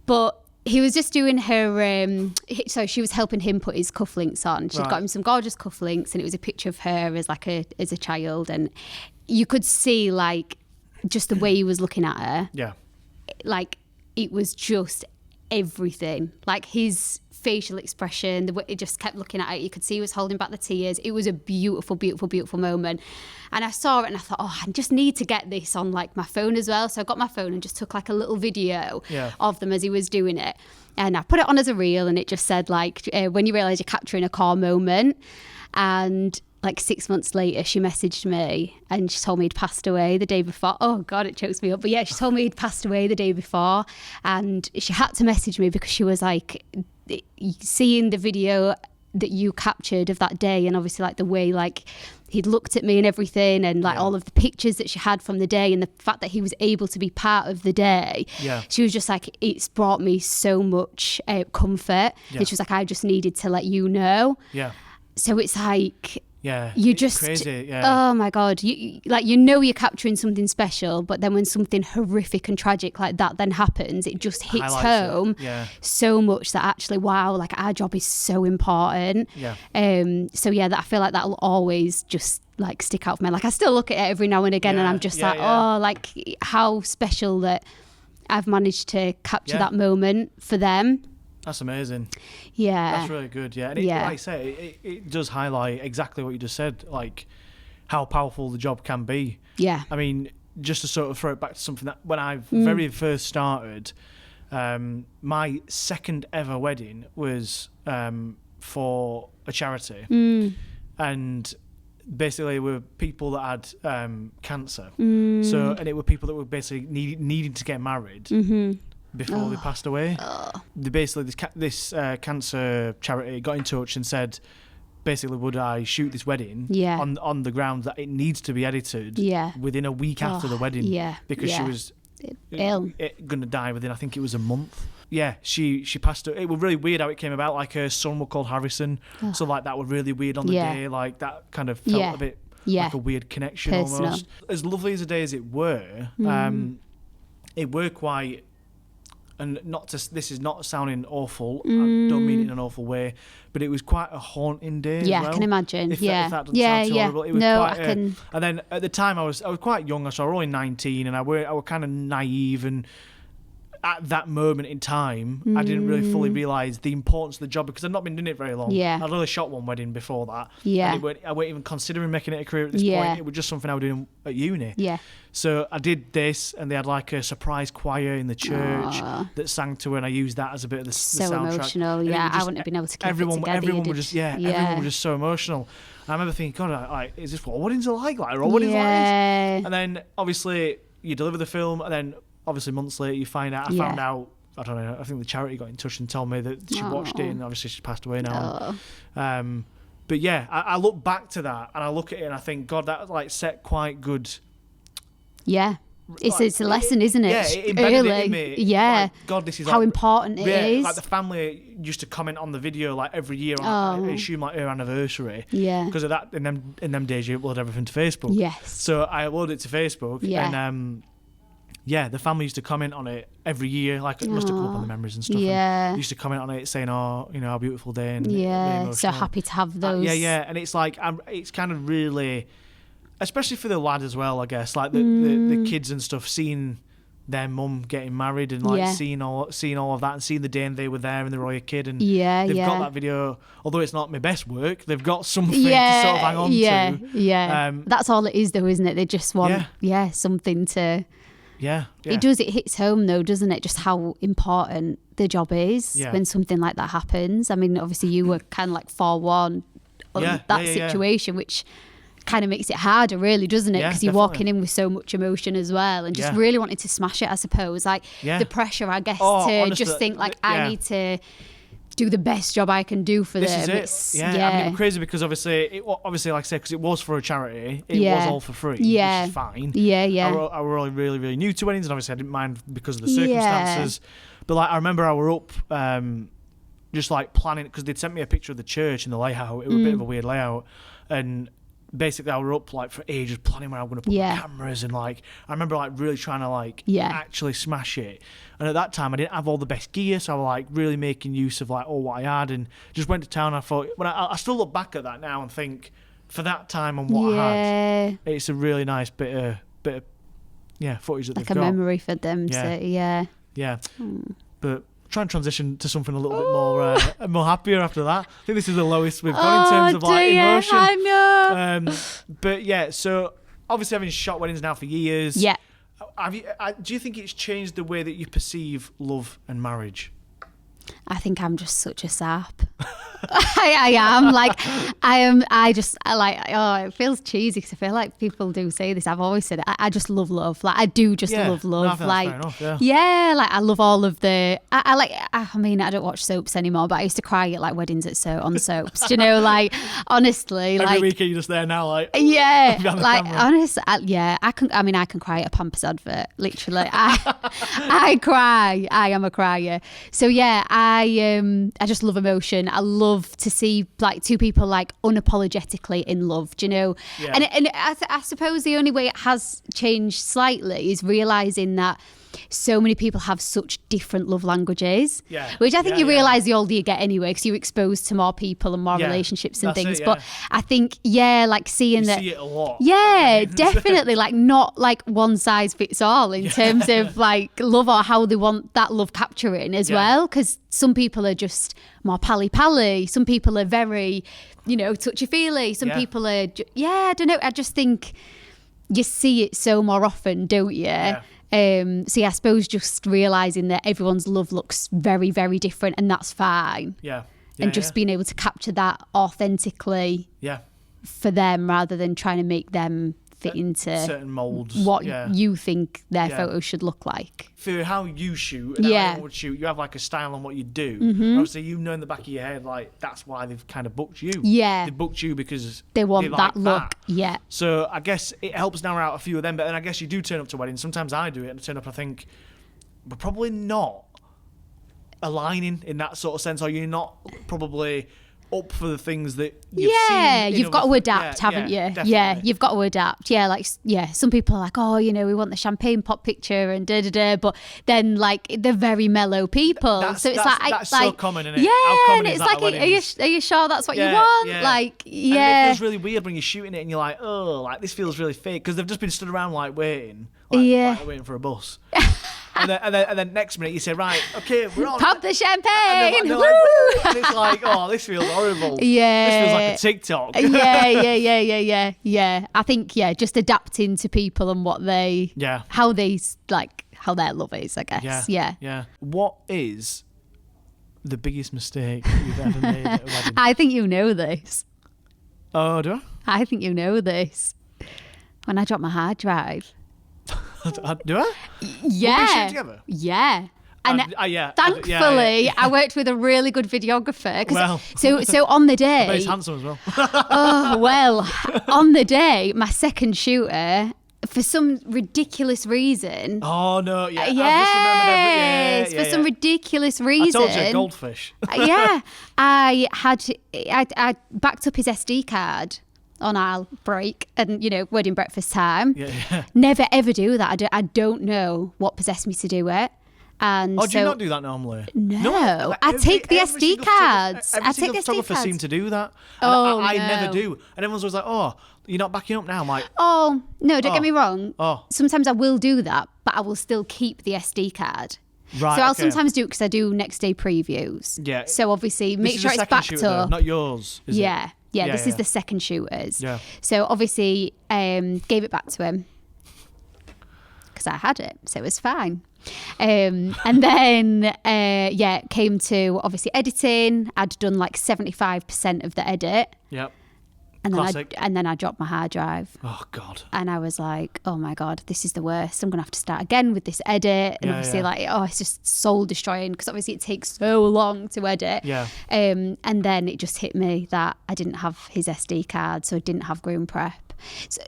But he was just doing her, so she was helping him put his cufflinks on. She'd got him some gorgeous cufflinks and it was a picture of her as a child. And you could see like just the way he was looking at her. Yeah. Like it was just everything. Like his facial expression, the way he just kept looking at it, you could see he was holding back the tears. It was a beautiful, beautiful, beautiful moment. And I saw it and I thought, I just need to get this on like my phone as well. So I got my phone and just took like a little video of them as he was doing it. And I put it on as a reel, and it just said like, when you realise you're capturing a core moment. And like 6 months later, she messaged me and she told me he'd passed away the day before. Oh God, it chokes me up. But yeah, she told me he'd passed away the day before, and she had to message me because she was like, seeing the video that you captured of that day, and obviously like the way like he'd looked at me and everything, and like all of the pictures that she had from the day, and the fact that he was able to be part of the day. She was just like, it's brought me so much comfort. And she was like, I just needed to let you know. So it's like, you just crazy. Oh my God, you you're capturing something special, but then when something horrific and tragic like that then happens, it just hits home so much that actually, wow, like our job is so important. So that I feel like that'll always just like stick out for me. Like I still look at it every now and again, and I'm just oh, like how special that I've managed to capture that moment for them. That's amazing. That's really good. And like I say, it does highlight exactly what you just said, like how powerful the job can be. I mean, just to sort of throw it back to something that when I very first started, my second ever wedding was for a charity, and basically were people that had cancer. So, and it were people that were basically needing to get married. Before they passed away. They basically, this cancer charity got in touch and said, basically, would I shoot this wedding on the grounds that it needs to be edited within a week after the wedding, because she was ill, going to die within, I think it was a month. She passed away. It was really weird how it came about. Like her son was called Harrison, so like that was really weird on the day. Like that kind of felt a bit like a weird connection. Personal. Almost. As lovely as a day as it were, it were quite. And this is not sounding awful. I don't mean it in an awful way, but it was quite a haunting day. As well, I can imagine. If that doesn't sound too horrible. It was quite I can. And then at the time, I was quite young, so I was only 19, and I was kind of naive. And at that moment in time, I didn't really fully realise the importance of the job, because I'd not been doing it very long. I'd only shot one wedding before that. And I weren't even considering making it a career at this point. It was just something I was doing at uni. So I did this, and they had like a surprise choir in the church that sang to her, and I used that as a bit of the soundtrack. So emotional, I wouldn't have been able to keep it together. Everyone was just, everyone was just so emotional. And I remember thinking, God, is this what weddings are like? Like, are all weddings like this? And then obviously you deliver the film, and then obviously months later you find out. I found out, I don't know, I think the charity got in touch and told me that she watched it, and obviously she's passed away now. But I look back to that, and I look at it and I think, God, that like set quite good. It's a lesson, isn't it? It embedded it in me. Like, God, this is how important it is. Like the family used to comment on the video like every year on, I assume, like her anniversary. Because of that, in them days you upload everything to Facebook. So I uploaded it to Facebook, and the family used to comment on it every year. Like it must have come up on the memories and stuff. And used to comment on it saying, how beautiful day, and really so happy to have those. And it's like it's kind of really. Especially for the lad as well, I guess, like the kids and stuff, seeing their mum getting married, and like seeing all of that, and seeing the day and they were there and they were all a kid, and they've got that video. Although it's not my best work, they've got something to sort of hang on to. That's all it is, though, isn't it? They just want something to. It does. It hits home, though, doesn't it? Just how important the job is when something like that happens. I mean, obviously, you were kind of like forewarned on that situation, which kind of makes it harder, really, doesn't it? Because you're walking in with so much emotion as well, and just really wanted to smash it, I suppose. Like the pressure, I guess, to honestly, just think like I need to do the best job I can do for them. This is it. I mean, crazy because obviously, like I said, because it was for a charity, it was all for free, which is fine. I were only really, really new to weddings, and obviously I didn't mind because of the circumstances. But like I remember I were up just like planning, because they'd sent me a picture of the church and the layout. It was a bit of a weird layout, and basically I were up like for ages planning where I'm going to put my cameras, and like I remember like really trying to like actually smash it. And at that time I didn't have all the best gear, so I was like really making use of like all what I had, and just went to town. I thought, when I still look back at that now and think, for that time and what I had, it's a really nice bit of footage that like they've got. Like a memory for them. Yeah. But try and transition to something a little bit more happier after that. I think this is the lowest we've gone in terms of like emotion. I know. But yeah, so obviously having shot weddings now for years. Yeah. Do you think it's changed the way that you perceive love and marriage? I think I'm just such a sap. I am like, it feels cheesy because I feel like people do say this. I've always said it. I just love love. Like I do just love love. No, like, fair enough, like I love all of the, I don't watch soaps anymore, but I used to cry at like weddings on soaps. Do you know, like honestly, every like weekend you're just there now, like like honestly, I can cry at a Pampers advert. Literally, I cry. I am a crier. So yeah, I just love emotion. I love to see like two people like unapologetically in love, do you know? Yeah. And I suppose the only way it has changed slightly is realising that so many people have such different love languages, which I think you realise the older you get anyway, because you're exposed to more people and more relationships and things. But I think, like seeing that, see it a lot. Yeah, definitely, like not like one size fits all in terms of like love or how they want that love capturing as well. Because some people are just more pally-pally. Some people are very, touchy-feely. Some people are, I don't know. I just think you see it so more often, don't you? Yeah. I suppose just realising that everyone's love looks very, very different, and that's fine. And just being able to capture that authentically for them rather than trying to make them fit into certain moulds. What you think their photos should look like. For how you shoot and how anyone would shoot, you have like a style on what you do. Obviously, in the back of your head, like that's why they've kind of booked you. Yeah. They booked you because they want like that look. Yeah. So I guess it helps narrow out a few of them, but then I guess you do turn up to weddings. Sometimes I do it and I turn up and I think, we're probably not aligning in that sort of sense, or you're not probably up for the things that you've seen. You've got to adapt, haven't you? Definitely. Yeah, you've got to adapt. Some people are like, we want the champagne pop picture and da-da-da, but then like they're very mellow people. That's so common, isn't it? Yeah, and it's like, are you sure that's what you want? Yeah. like, and it feels really weird when you're shooting it and you're like, oh, like this feels really fake, because they've just been stood around like waiting, like waiting for a bus. And then next minute you say, right, okay, we're on. Pop the champagne. And it's like, oh, this feels horrible. Yeah. This feels like a TikTok. Yeah. I think, just adapting to people and what they, how they, like, how their love is, I guess. Yeah. What is the biggest mistake you've ever made at a wedding? I think you know this. Oh, do I? I think you know this. When I dropped my hard drive. Do I? Yeah. Together? Yeah. And thankfully, I worked with a really good videographer. Well, so on the day, but he's handsome as well. On the day, my second shooter, for some ridiculous reason. Oh no! Yeah. Yes, for some ridiculous reason. I told you, goldfish. I backed up his SD card on our break and wedding breakfast time. Never ever do that. I don't know what possessed me to do it. And do you not do that normally? No, I take the SD cards. Every single photographer seem to do that. I never do. And everyone's always like, oh, you're not backing up now. I'm like, oh no, don't get me wrong. Sometimes I will do that, but I will still keep the SD card. Right, so I'll sometimes do it because I do next day previews. Yeah. So obviously make sure it's backed up. Not yours, is it? Yeah, this is the second shooters. Yeah. So obviously gave it back to him because I had it, so it was fine. And then came to obviously editing. I'd done like 75% of the edit. Yep. And then I dropped my hard drive. Oh God. And I was like, oh my God, this is the worst. I'm gonna have to start again with this edit. And obviously it's just soul destroying because obviously it takes so long to edit. Yeah. And then it just hit me that I didn't have his SD card, so I didn't have groom prep. So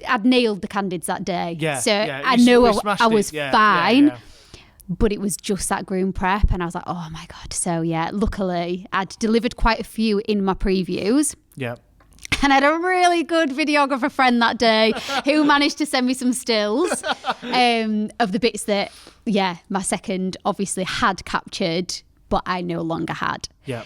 I'd nailed the candids that day. Yeah. So I know I was fine. Yeah. But it was just that groom prep, and I was like, oh my God. So luckily I'd delivered quite a few in my previews. Yeah. And I had a really good videographer friend that day who managed to send me some stills of the bits that, my second obviously had captured, but I no longer had. Yeah.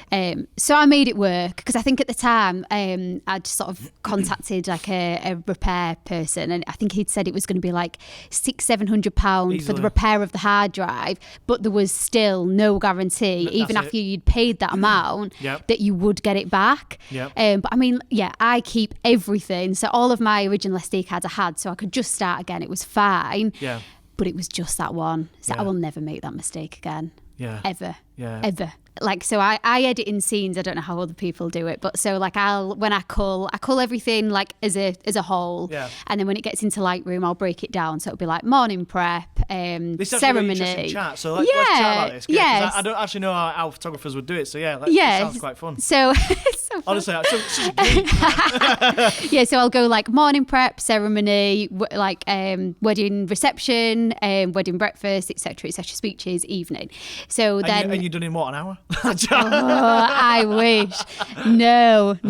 So I made it work because I think at the time I'd sort of contacted like a repair person, and I think he'd said it was going to be like £600-700 for the repair of the hard drive, but there was still no guarantee, even after you'd paid that amount, that you would get it back. But I mean, I keep everything. So all of my original SD cards I had, so I could just start again. It was fine. Yeah. But it was just that one. So I will never make that mistake again. Yeah. Ever. Yeah. Ever. Like, so I edit in scenes. I don't know how other people do it, but so like when I cull everything like as a whole, and then when it gets into Lightroom, I'll break it down. So it'll be like morning prep, this is ceremony. Really interesting chat. So let's chat about this. Yes. I don't actually know how photographers would do it. So it sounds quite fun. So it's so fun. Honestly, I'm such a geek. Yeah, so I'll go like morning prep, ceremony, like wedding reception, wedding breakfast, etc., speeches, evening. So then, and you're done in what, an hour? I wish. No. 2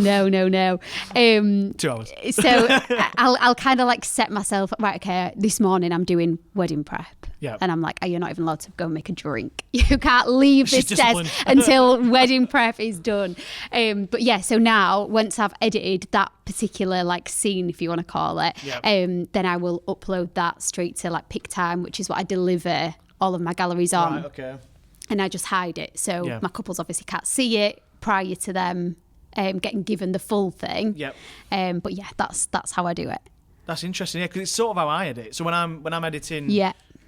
hours. So I'll kind of like set myself, right, okay, this morning I'm doing wedding prep. Yeah. And I'm like, you're not even allowed to go and make a drink. You can't leave this desk until wedding prep is done. But so now once I've edited that particular like scene, if you want to call it, then I will upload that straight to like PicTime, which is what I deliver all of my galleries on. Right, okay. And I just hide it. So my couples obviously can't see it prior to them getting given the full thing. Yep. But that's how I do it. That's interesting, because it's sort of how I edit. So when I'm editing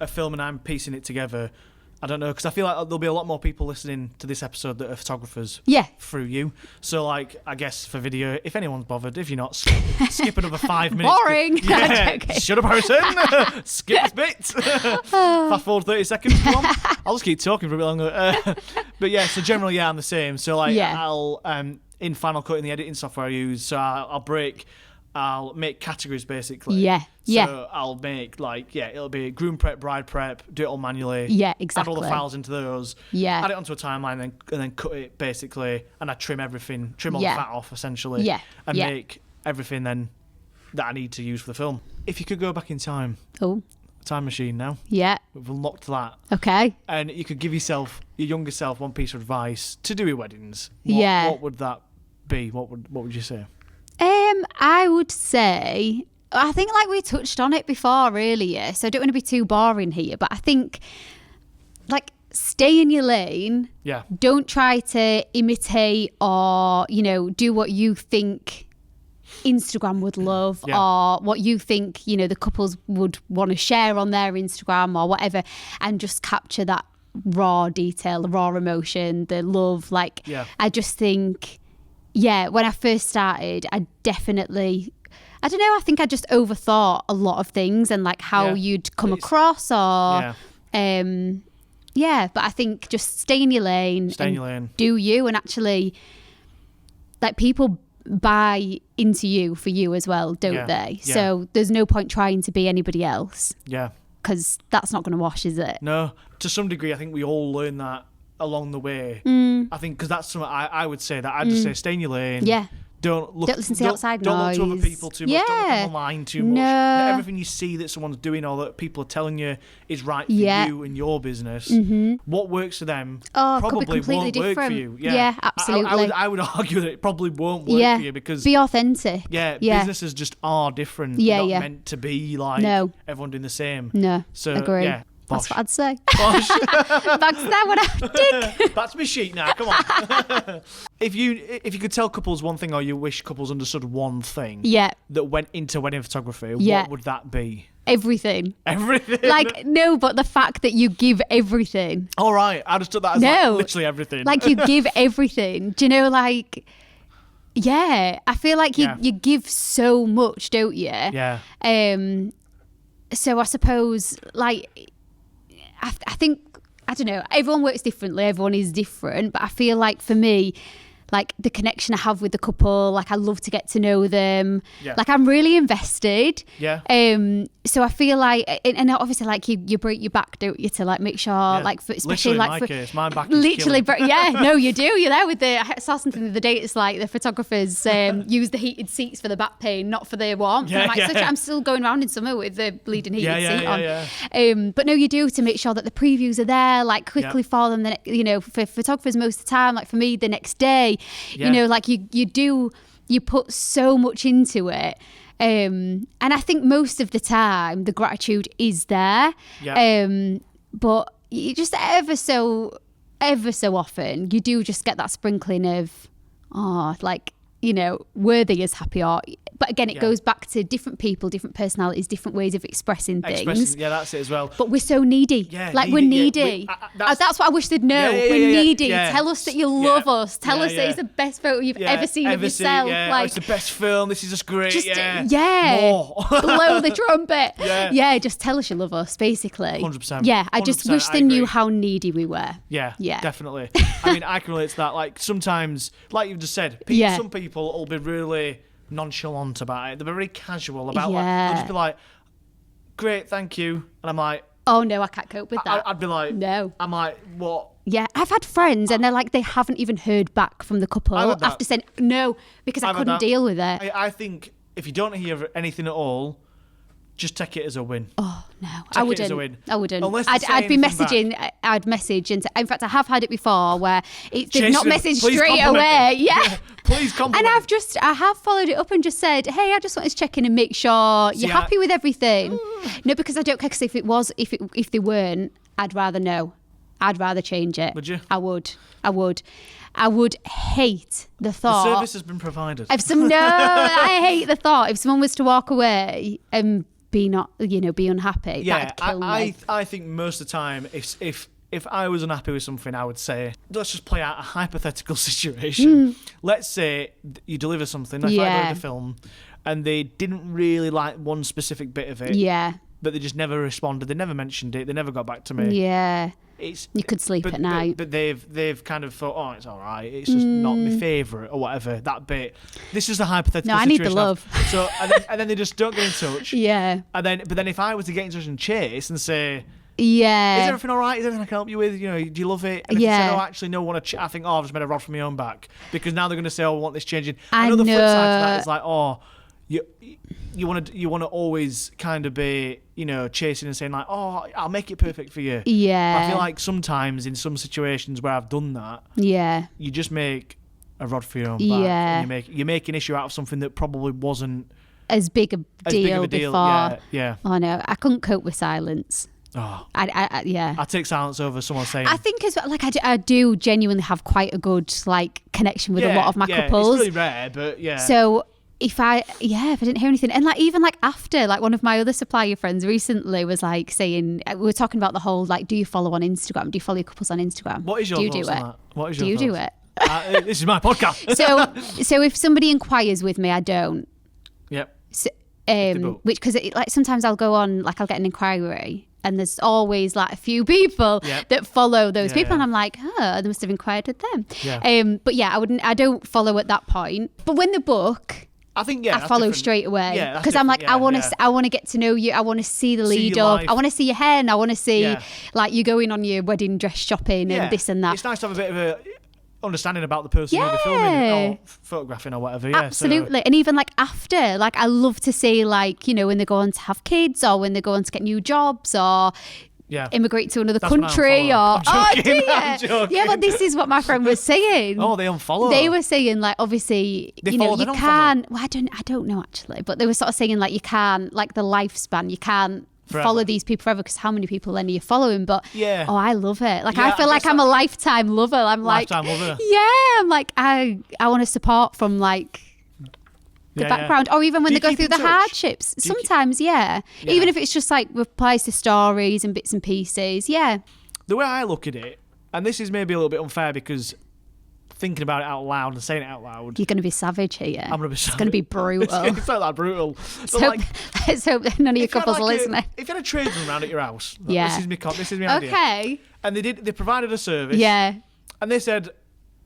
a film and I'm piecing it together, I don't know, because I feel like there'll be a lot more people listening to this episode that are photographers through you. So, like, I guess for video, if anyone's bothered, if you're not, skip another 5 minutes. Boring. Shut up, Harrison. Skip this bit. Fast forward 30 seconds. Come on. I'll just keep talking for a bit longer. But so generally, I'm the same. So, like, I'll, in Final Cut, in the editing software I use, so I'll make categories basically. So I'll make it'll be groom prep, bride prep, do it all manually. Yeah, exactly. Add all the files into those. Yeah. Add it onto a timeline and then cut it basically, and I trim everything, trim all the fat off essentially. Yeah. And make everything then that I need to use for the film. If you could go back in time. Oh. Time machine now. Yeah. We've unlocked that. Okay. And you could give yourself, your younger self, one piece of advice to do with weddings. What would that be? What would you say? I would say, I think like we touched on it before earlier, so I don't want to be too boring here, but I think like stay in your lane. Yeah. Don't try to imitate or, do what you think Instagram would love or what you think, the couples would want to share on their Instagram or whatever, and just capture that raw detail, the raw emotion, the love. I just think... when I first started, I definitely, I don't know, I think I just overthought a lot of things and like how you'd come across or, but I think just stay in your lane. Do you, and actually, like people buy into you for you as well, don't they? Yeah. So there's no point trying to be anybody else. Yeah. Because that's not going to wash, is it? No. To some degree, I think we all learn that along the way. I think because that's something I would say that I'd just say stay in your lane. Yeah. Don't listen to the outside noise. Don't look to other people too much. Don't look online too much. Not everything you see that someone's doing or that people are telling you is right for you and your business. What works for them probably won't work for you. Yeah, absolutely. I would argue that it probably won't work for you because... Be authentic. Yeah, businesses just are different. Not meant to be like everyone doing the same. No, so, agree. Yeah. Bosh. That's what I'd say. Bosh. That's that what I did. That's my sheet now. Come on. If you could tell couples one thing, or you wish couples understood one thing, that went into wedding photography, what would that be? Everything. Everything. Like no, but the fact that you give everything. All right, I understood that as like literally everything. Like you give everything. Do you know, like? Yeah, I feel like you give so much, don't you? Yeah. So I suppose like. I think, I don't know, everyone works differently, everyone is different, but I feel like for me, like the connection I have with the couple. Like I love to get to know them. Yeah. Like I'm really invested. Yeah. So I feel like, and obviously like you break your back, don't you, to like make sure like for, especially literally like in my for case, my back is literally killing. yeah, no you do, you're there with I saw something the other day, it's like the photographers use the heated seats for the back pain, not for the warmth. Yeah, I'm like, I'm still going around in summer with the bleeding heated seat on. Yeah. But no, you do, to make sure that the previews are there like quickly for them, then you know, for photographers most of the time, like for me the next day, you know, like you put so much into it. And I think most of the time the gratitude is there. But you just ever so often you do just get that sprinkling of like, you know, worthy is happy art. But again, it goes back to different people, different personalities, different ways of expressing things. Yeah, that's it as well. But we're so needy. Yeah, like we're needy. That's what I wish they'd know. We're needy. Yeah. Tell us that you love us. Tell us that it's the best photo you've ever seen of yourself. Like, it's the best film. This is just great. More. Blow the trumpet. Just tell us you love us, basically. 100%. Yeah, I just wish they knew how needy we were. Yeah, definitely. I mean, I can relate to that. Like sometimes, like you've just said, some people will be really nonchalant about it. They're very casual about like, they'll just be like, great, thank you. And I'm like, oh no, I can't cope with that. I'd be like, no. I'm like, what? Yeah, I've had friends and they're like, they haven't even heard back from the couple after saying no, because I couldn't deal with it. I think if you don't hear anything at all, just take it as a win. Oh no, I wouldn't. Unless I'd be messaging. I'd message, and in fact, I have had it before where they've not messaged straight away. Yeah. Please compliment. And I have followed it up and just said, hey, I just wanted to check in and make sure you're happy with everything. No, because I don't care. Because if they weren't, I'd rather know. I'd rather change it. Would you? I would. I would hate the thought. The service has been provided. I hate the thought if someone was to walk away and be unhappy. Yeah, that'd kill me. I think most of the time, if I was unhappy with something, I would say, let's just play out a hypothetical situation. Let's say you deliver something, like I delivered a film, and they didn't really like one specific bit of it. Yeah. But they just never responded. They never mentioned it. They never got back to me. Yeah. You could sleep at night. But they've kind of thought, oh, it's all right. It's just not my favourite or whatever, that bit. This is a hypothetical situation. No, I need the love. So, and then they just don't get in touch. Yeah. But then if I was to get in touch and chase and say, yeah, is everything all right? Is there anything I can help you with? You know, do you love it? And if they said, oh, actually, no, I want to I think, oh, I've just made a rod from my own back. Because now they're going to say, oh, I want this changing. I know the flip side to that is like, oh, you want to always kind of be, you know, chasing and saying like, oh, I'll make it perfect for you. Yeah. But I feel like sometimes in some situations where I've done that, you just make a rod for your own back. Yeah. And you make an issue out of something that probably wasn't as big a deal before. Yeah. Oh no, I couldn't cope with silence. Oh, I take silence over someone saying. I think as well, like I do genuinely have quite a good like connection with a lot of my couples. It's really rare, but yeah. So if I didn't hear anything, and like even like after, like one of my other supplier friends recently was like saying, we were talking about the whole like, do you follow on Instagram? Do you follow your couples on Instagram? What is your thoughts on that? What is your thoughts? Do you do it? This is my podcast. so if somebody inquires with me, I don't. Yep. So, which because like sometimes I'll go on, like I'll get an inquiry. And there's always like a few people that follow those people, and I'm like, they must have inquired with them. Yeah. But yeah, I don't follow at that point. But when the book, I think I follow straight away because I'm like, I want to get to know you. I want to see the lead up. I want to see your hair, and I want to see like you going on your wedding dress shopping and this and that. It's nice to have a bit of a understanding about the person you're filming or photographing or whatever. Absolutely. And even like after, like I love to see like, you know, when they go on to have kids or when they go on to get new jobs or immigrate to another country or I'm joking. Yeah, but this is what my friend was saying. Oh, they unfollow. They were saying like obviously you can well I don't know actually, but they were sort of saying like you can, like the lifespan, you can't follow these people forever because how many people then are you following? But I love it. Like I feel like I'm a lifetime lover. I'm like lover. I'm like I want to support from like the background or even when they go through the hardships. Sometimes even if it's just like replies to stories and bits and pieces. The way I look at it, and this is maybe a little bit unfair because thinking about it out loud and saying it out loud, you're going to be savage here. I'm going to be savage. It's going to be brutal. It's not that brutal. Let's hope none of your couples are listening. If you had a tradesman around at your house, this is my idea. Okay. And they provided a service. Yeah. And they said,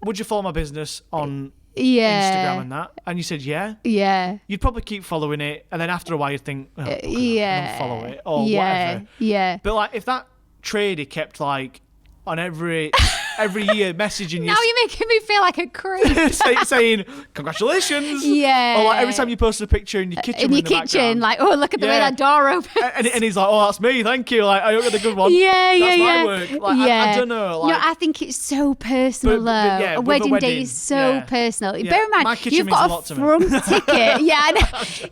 would you follow my business on yeah. Instagram and that? And you said, yeah. Yeah. You'd probably keep following it. And then after a while, you'd think, oh, yeah. unfollow it or yeah. whatever. Yeah. But like, if that tradie kept like on every year messaging you. Now you're making me feel like a creep. saying, congratulations. Yeah. Or like every time you posted a picture in your kitchen. Like, oh, look at the way that door opens. And he's like, oh, that's me, thank you. Like, I hope you're the good one. Yeah, that's yeah, my work. Like, I don't know. Like, I think it's so personal, though. A wedding day is so personal. Yeah. Bear in mind, you've got a front ticket. Yeah,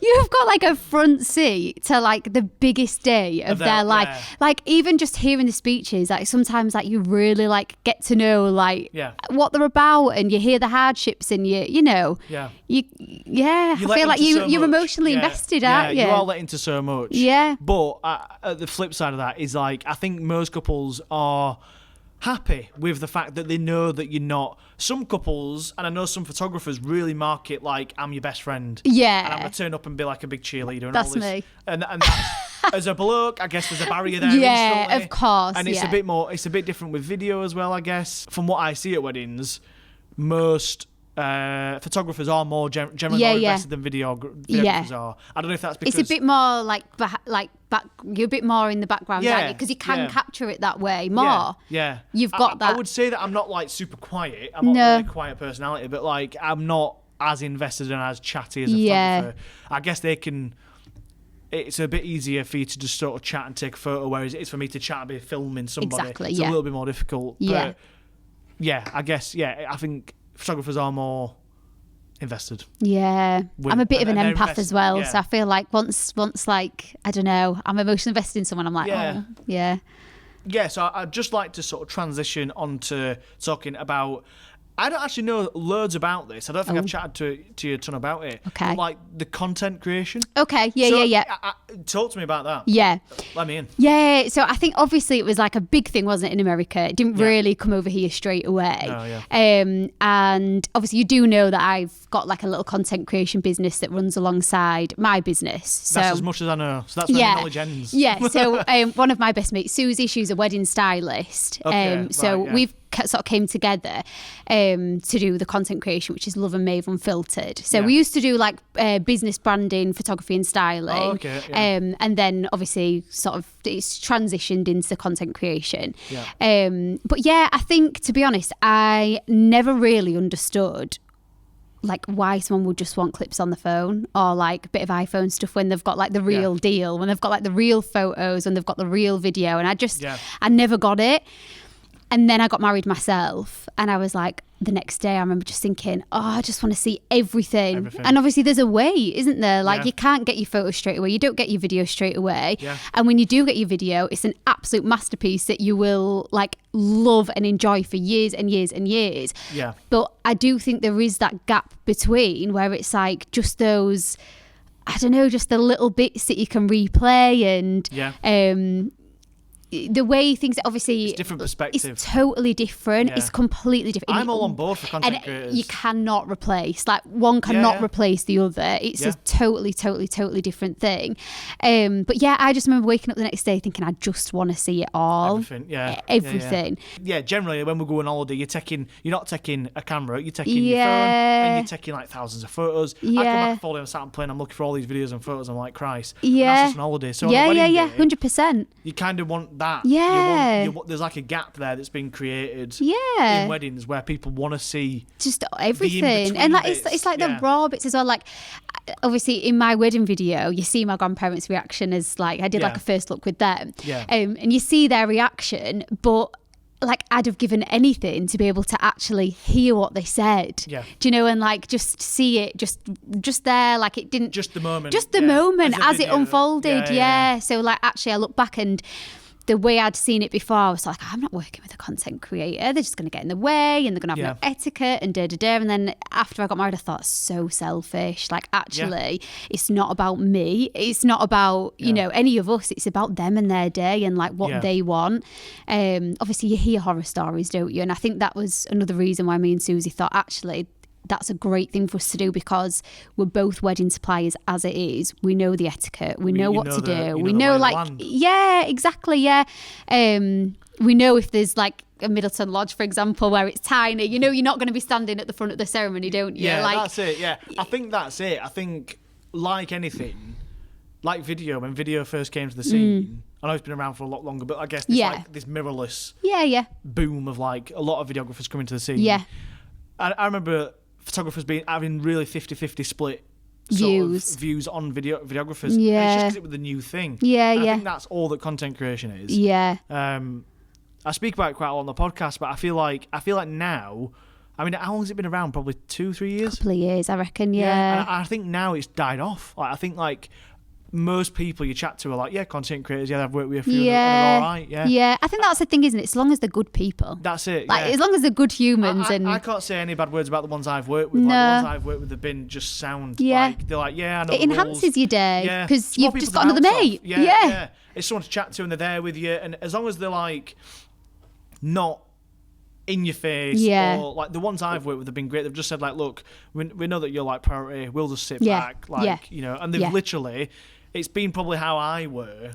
you've got like a front seat to like the biggest day of their life. Yeah. Like, even just hearing the speeches, like sometimes like you really like get to know like what they're about, and you hear the hardships, and I feel like you're emotionally invested, aren't you? You are let into so much. Yeah. But the flip side of that is like, I think most couples are happy with the fact that they know that you're not. Some couples, and I know some photographers, really market like, I'm your best friend. Yeah. And I'm gonna turn up and be like a big cheerleader and that's all this. Me. And that's, as a bloke, I guess there's a barrier there. Yeah, instantly. of course. And it's a bit different with video as well, I guess. From what I see at weddings, most photographers are more generally more invested than videographers are. I don't know if that's because it's a bit more like you're a bit more in the background, aren't you? Because you can capture it that way more. Yeah. You've got that. I would say that I'm not like super quiet. I'm not really a quiet personality, but like I'm not as invested and as chatty as a photographer. I guess it's a bit easier for you to just sort of chat and take a photo, whereas it's for me to chat and be filming somebody. Exactly, it's a little bit more difficult. Yeah. But I guess, I think photographers are more invested. Yeah. I'm a bit of an empath as well, so I feel like once like, I don't know, I'm emotionally invested in someone, I'm like, oh, yeah. Yeah, so I'd just like to sort of transition onto talking about, I don't actually know loads about this. I don't think I've chatted to you a ton about it. Okay. But like the content creation. Okay, yeah. Talk to me about that. Yeah. Let me in. Yeah, so I think obviously it was like a big thing, wasn't it, in America? It didn't really come over here straight away. Oh, yeah. And obviously you do know that I've got like a little content creation business that runs alongside my business. So that's as much as I know. So that's where the knowledge ends. Yeah, so one of my best mates, Susie, she's a wedding stylist. We've sort of came together to do the content creation, which is Love and Mave Unfiltered. So we used to do like business branding, photography and styling. And then obviously sort of it's transitioned into content creation. But I think, to be honest, I never really understood like why someone would just want clips on the phone or like a bit of iPhone stuff when they've got like the real deal, when they've got like the real photos, when they've got the real video. And I never got it. And then I got married myself, and I was like, the next day I remember just thinking, I just want to see everything. And obviously there's a way, isn't there? Like you can't get your photos straight away. You don't get your video straight away. And when you do get your video, it's an absolute masterpiece that you will like love and enjoy for years and years and years. But I do think there is that gap between where it's like just those, I don't know, just the little bits that you can replay and the way things, obviously it's different perspective. It's totally different. It's completely different. I'm all on board for content creators. You cannot replace, like one cannot replace the other. It's a totally different thing. But I just remember waking up the next day thinking I just want to see it all. Everything. Generally when we go on holiday, you're not taking a camera, you're taking your phone, and you're taking like thousands of photos. I come back from holiday, I'm sat and playing, I'm looking for all these videos and photos, I'm like, Christ. And that's just an holiday. So on a wedding day, 100%. You kind of want that. There's like a gap there that's been created in weddings where people want to see just everything, and like it's like the raw bits as well. Like obviously in my wedding video you see my grandparents' reaction as like I did like a first look with them, and you see their reaction, but like I'd have given anything to be able to actually hear what they said. Do you know, and like just see it just there, like it didn't just the moment as it unfolded. So like actually I look back and the way I'd seen it before, I was like, I'm not working with a content creator. They're just going to get in the way and they're going to have no etiquette and da-da-da. And then after I got married, I thought, so selfish. Like, actually, it's not about me. It's not about, you know, any of us. It's about them and their day and, like, what they want. Obviously, you hear horror stories, don't you? And I think that was another reason why me and Susie thought, actually, that's a great thing for us to do because we're both wedding suppliers as it is. We know the etiquette. We know what to do. We know like, exactly. We know if there's like a Middleton Lodge, for example, where it's tiny. You know, you're not going to be standing at the front of the ceremony, don't you? Yeah, that's it. Yeah, I think that's it. I think, like anything, like video, when video first came to the scene, I know it's been around for a lot longer, but I guess this, like, this mirrorless boom of, like, a lot of videographers coming to the scene. Yeah. I remember photographers having really 50-50 split views on videographers. Yeah. It's just because it was the new thing. Yeah, I think that's all that content creation is. Yeah. I speak about it quite a lot on the podcast, but I feel like now, I mean, how long has it been around? Probably 2-3 years? A couple of years, I reckon, yeah. And I think now it's died off. Like, I think, like, most people you chat to are like, content creators, I've worked with a few, they're all right, Yeah, I think that's the thing, isn't it? As long as they're good people. That's it, like, as long as they're good humans. I can't say any bad words about the ones I've worked with. No. Like, the ones I've worked with have been just sound. Like, they're like, I know. It enhances your day, because you've just got another mate. Yeah. It's someone to chat to and they're there with you, and as long as they're, like, not in your face, or like the ones I've worked with have been great. They've just said, like, look, we know that you're, like, priority, we'll just sit back, like, you know, and they've literally, it's been probably how I were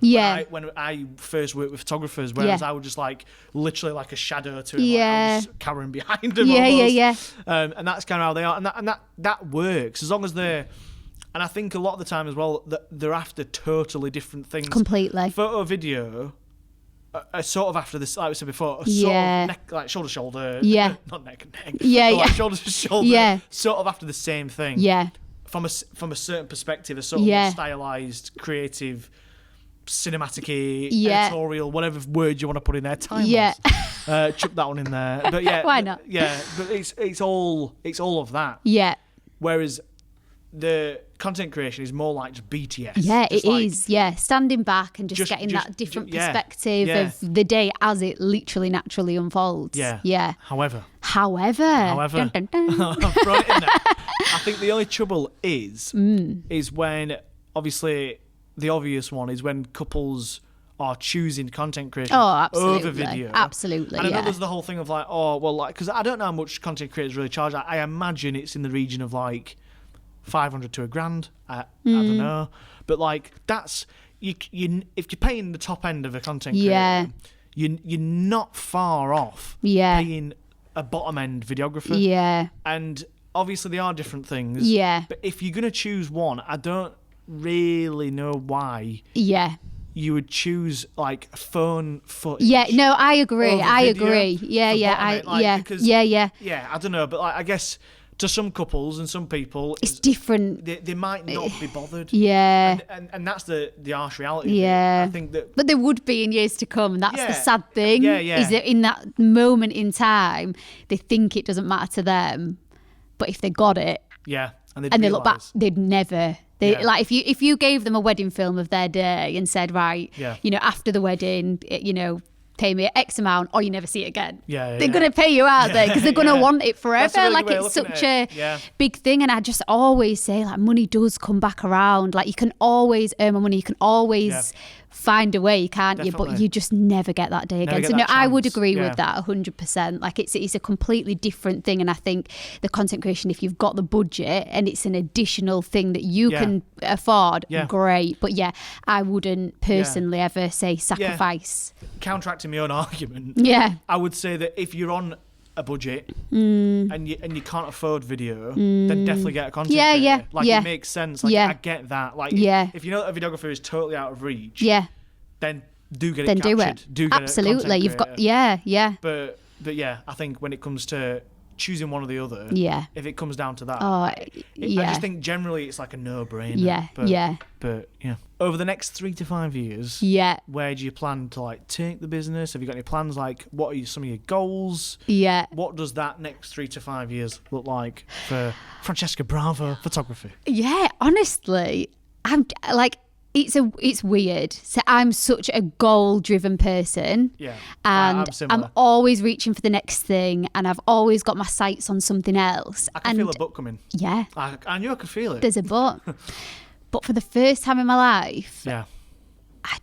when I first worked with photographers, whereas I was just, like, literally like a shadow to them, like, I was just cowering behind them almost. And that's kind of how they are, and that works as long as they're, and I think a lot of the time as well that they're after totally different things completely. Photo, video sort of after this, like we said before, sort of neck, like shoulder to shoulder, not neck and neck, like shoulder to shoulder, sort of after the same thing, from a certain perspective, a sort of stylized, creative, cinematic-y, editorial, whatever word you want to put in there, timeless. Chuck that one in there, but why not? But it's all of that. Whereas the content creation is more like just BTS. Yeah, it is. Yeah, standing back and just getting that different perspective of the day as it literally naturally unfolds. Yeah. However. Dun, dun, dun. I'll throw it in there. I think the only trouble is when, obviously, the obvious one is when couples are choosing content creation over video. Absolutely. And I know there's the whole thing of, like, because I don't know how much content creators really charge. I imagine it's in the region of, like, 500 to $1,000. I don't know, but, like, that's you if you're paying the top end of a content creator, you're not far off paying a bottom end videographer. And obviously they are different things. But if you're gonna choose one, I don't really know why. You would choose, like, phone footage. No, I agree. I agree. Because, I don't know, but, like, I guess to some couples and some people, it's different. They might not be bothered. And that's the harsh reality. I think that, but there would be in years to come. And that's the sad thing. Is that in that moment in time, they think it doesn't matter to them, but if they got it, and they look back, they'd never. Like, if you gave them a wedding film of their day and said, right, you know, after the wedding, you know, pay me X amount or you never see it again. They're going to pay you out there because they're going to want it forever. Really, like, it's such a big thing. And I just always say, like, money does come back around. Like, you can always earn more money. You can always find a way, can't you? But you just never get that day again. So no, I would agree with that 100%. Like, it's a completely different thing. And I think the content creation, if you've got the budget and it's an additional thing that you can afford, great. But I wouldn't personally ever say sacrifice. Counteracting my own argument, I would say that if you're on a budget and you can't afford video, then definitely get a content creator. Like, it makes sense. Like, I get that. Like, if you know that a videographer is totally out of reach, then do get it captured. Do it. Absolutely. You've got But I think when it comes to choosing one or the other, if it comes down to that, I just think generally it's like a no-brainer. But over the next 3 to 5 years, where do you plan to, like, take the business? Have you got any plans? Like, what are some of your goals? What does that next 3 to 5 years look like for Francesca Bravo photography? Honestly, I'm like, it's weird. So I'm such a goal-driven person, and I'm always reaching for the next thing, and I've always got my sights on something else. I can feel a book coming. I knew I could feel it. There's a book. But for the first time in my life, I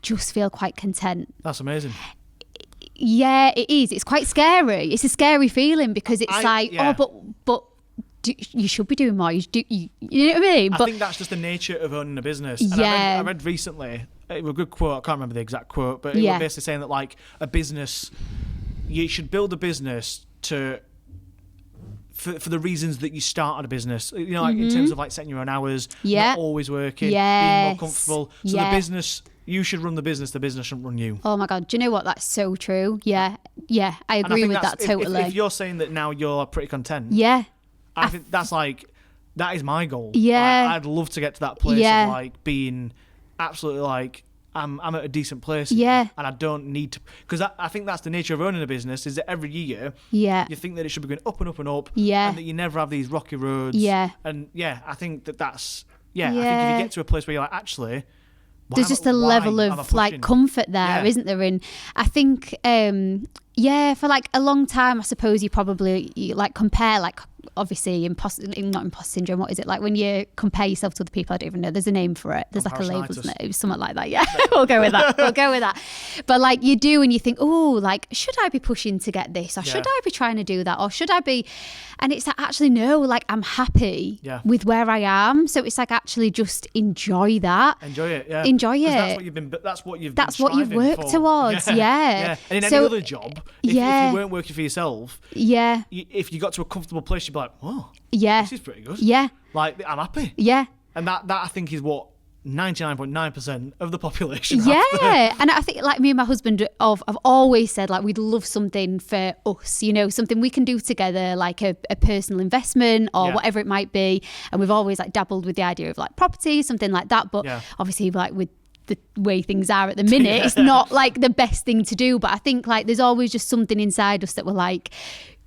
just feel quite content. That's amazing. Yeah, it is. It's quite scary. It's a scary feeling because it's but you should be doing more. You know what I mean? I think that's just the nature of owning a business. And I read recently, it was a good quote, I can't remember the exact quote, but it was basically saying that, like, a business you should build a business for the reasons that you started a business. You know, like in terms of like setting your own hours, not always working, being more comfortable. So the business, you should run the business shouldn't run you. Oh my God, do you know what? That's so true. Yeah, I agree with that totally. If you're saying that now you're pretty content, I think that's like, that is my goal. Yeah. I'd love to get to that place of like being absolutely like, I'm at a decent place, and I don't need to, because I think that's the nature of owning a business, is that every year you think that it should be going up and up and up, and that you never have these rocky roads, and I think that's I think if you get to a place where you're like, actually, there's just a level of like comfort there, isn't there? And I think for like a long time, I suppose you like compare, like obviously not imposter syndrome, what is it, like when you compare yourself to other people? I don't even know, there's a name for it, there's like a label, isn't it? It was something like that. We'll go with that. But like you do, and you think, oh, like should I be pushing to get this, or should I be trying to do that, or should I be, and it's like, actually no, like I'm happy with where I am, so it's like actually just enjoy that, enjoy it. That's what you've worked towards. And in any other job, if you weren't working for yourself, if you got to a comfortable place, you'd be like, oh, this is pretty good. Like, I'm happy. And that I think is what 99.9% of the population and I think like me and my husband have always said like we'd love something for us, you know, something we can do together, like a personal investment or whatever it might be, and we've always like dabbled with the idea of like property, something like that, but obviously like with the way things are at the minute, it's not like the best thing to do, but I think like there's always just something inside us that we're like,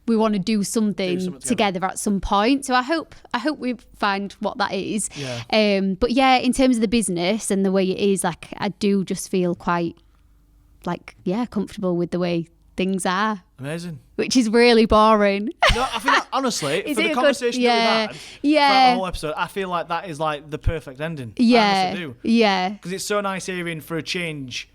we want to do something together at some point. So I hope we find what that is. But in terms of the business and the way it is, like I do just feel quite like comfortable with the way things are. Amazing. Which is really boring. No, I think that, honestly, for the conversation that we had, for the whole episode, I feel like that is like the perfect ending. I honestly do. Because it's so nice hearing, for a change,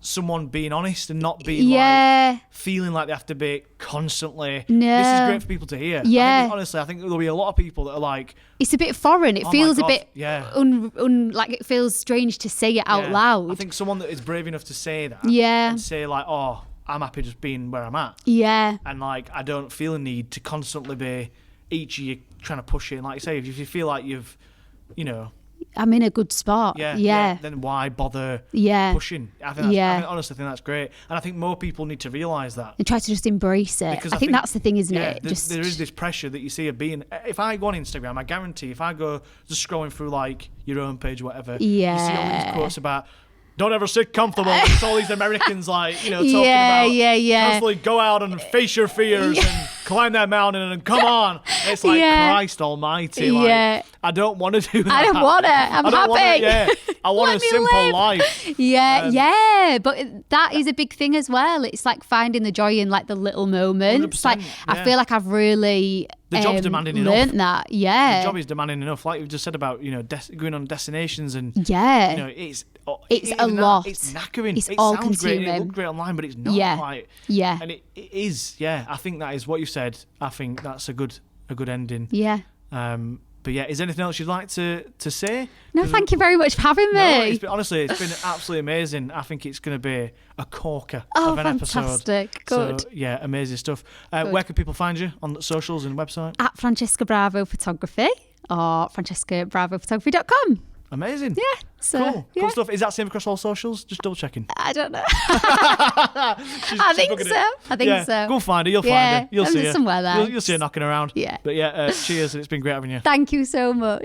someone being honest and not being like feeling like they have to be constantly. This is great for people to hear. I think there'll be a lot of people that are like, it's a bit foreign. It feels a bit like it feels strange to say it out loud. I think someone that is brave enough to say that and say like, oh, I'm happy just being where I'm at. And like, I don't feel a need to constantly be each year trying to push it. And like you say, if you feel like you've, you know, I'm in a good spot. Then why bother pushing? I honestly think that's great. And I think more people need to realise that. And try to just embrace it. Because I think that's the thing, isn't it? There is this pressure that you see of being... If I go on Instagram, I guarantee if I go just scrolling through like your own page or whatever, you see all these quotes about... Don't ever sit comfortable. It's all these Americans like, you know, talking about constantly go out and face your fears and climb that mountain and come on. It's like, Christ almighty. Like, I don't want to do that. I don't want it. I'm happy. I want a simple life. But that is a big thing as well. It's like finding the joy in like the little moments. Like I feel like I've really... The job's demanding learnt enough. That, The job is demanding enough. Like you've just said about, you know, going on destinations and, you know, it's a lot. It's knackering. It's it all sounds consuming. great. It looks great online, but it's not. And it is. I think that is what you said. I think that's a good ending. But is there anything else you'd like to say? No, thank you very much for having me. Honestly, it's been absolutely amazing. I think it's going to be a corker of an fantastic. episode. Good. So, amazing stuff. Where can people find you on the socials and website? At Francesca Bravo Photography or francescabravophotography.com. Amazing. So, cool stuff. Is that same across all socials? Just double checking. I don't know. I think so. Go find her. You'll find her. You'll see her somewhere there. You'll see her knocking around. But cheers. It's been great having you. Thank you so much.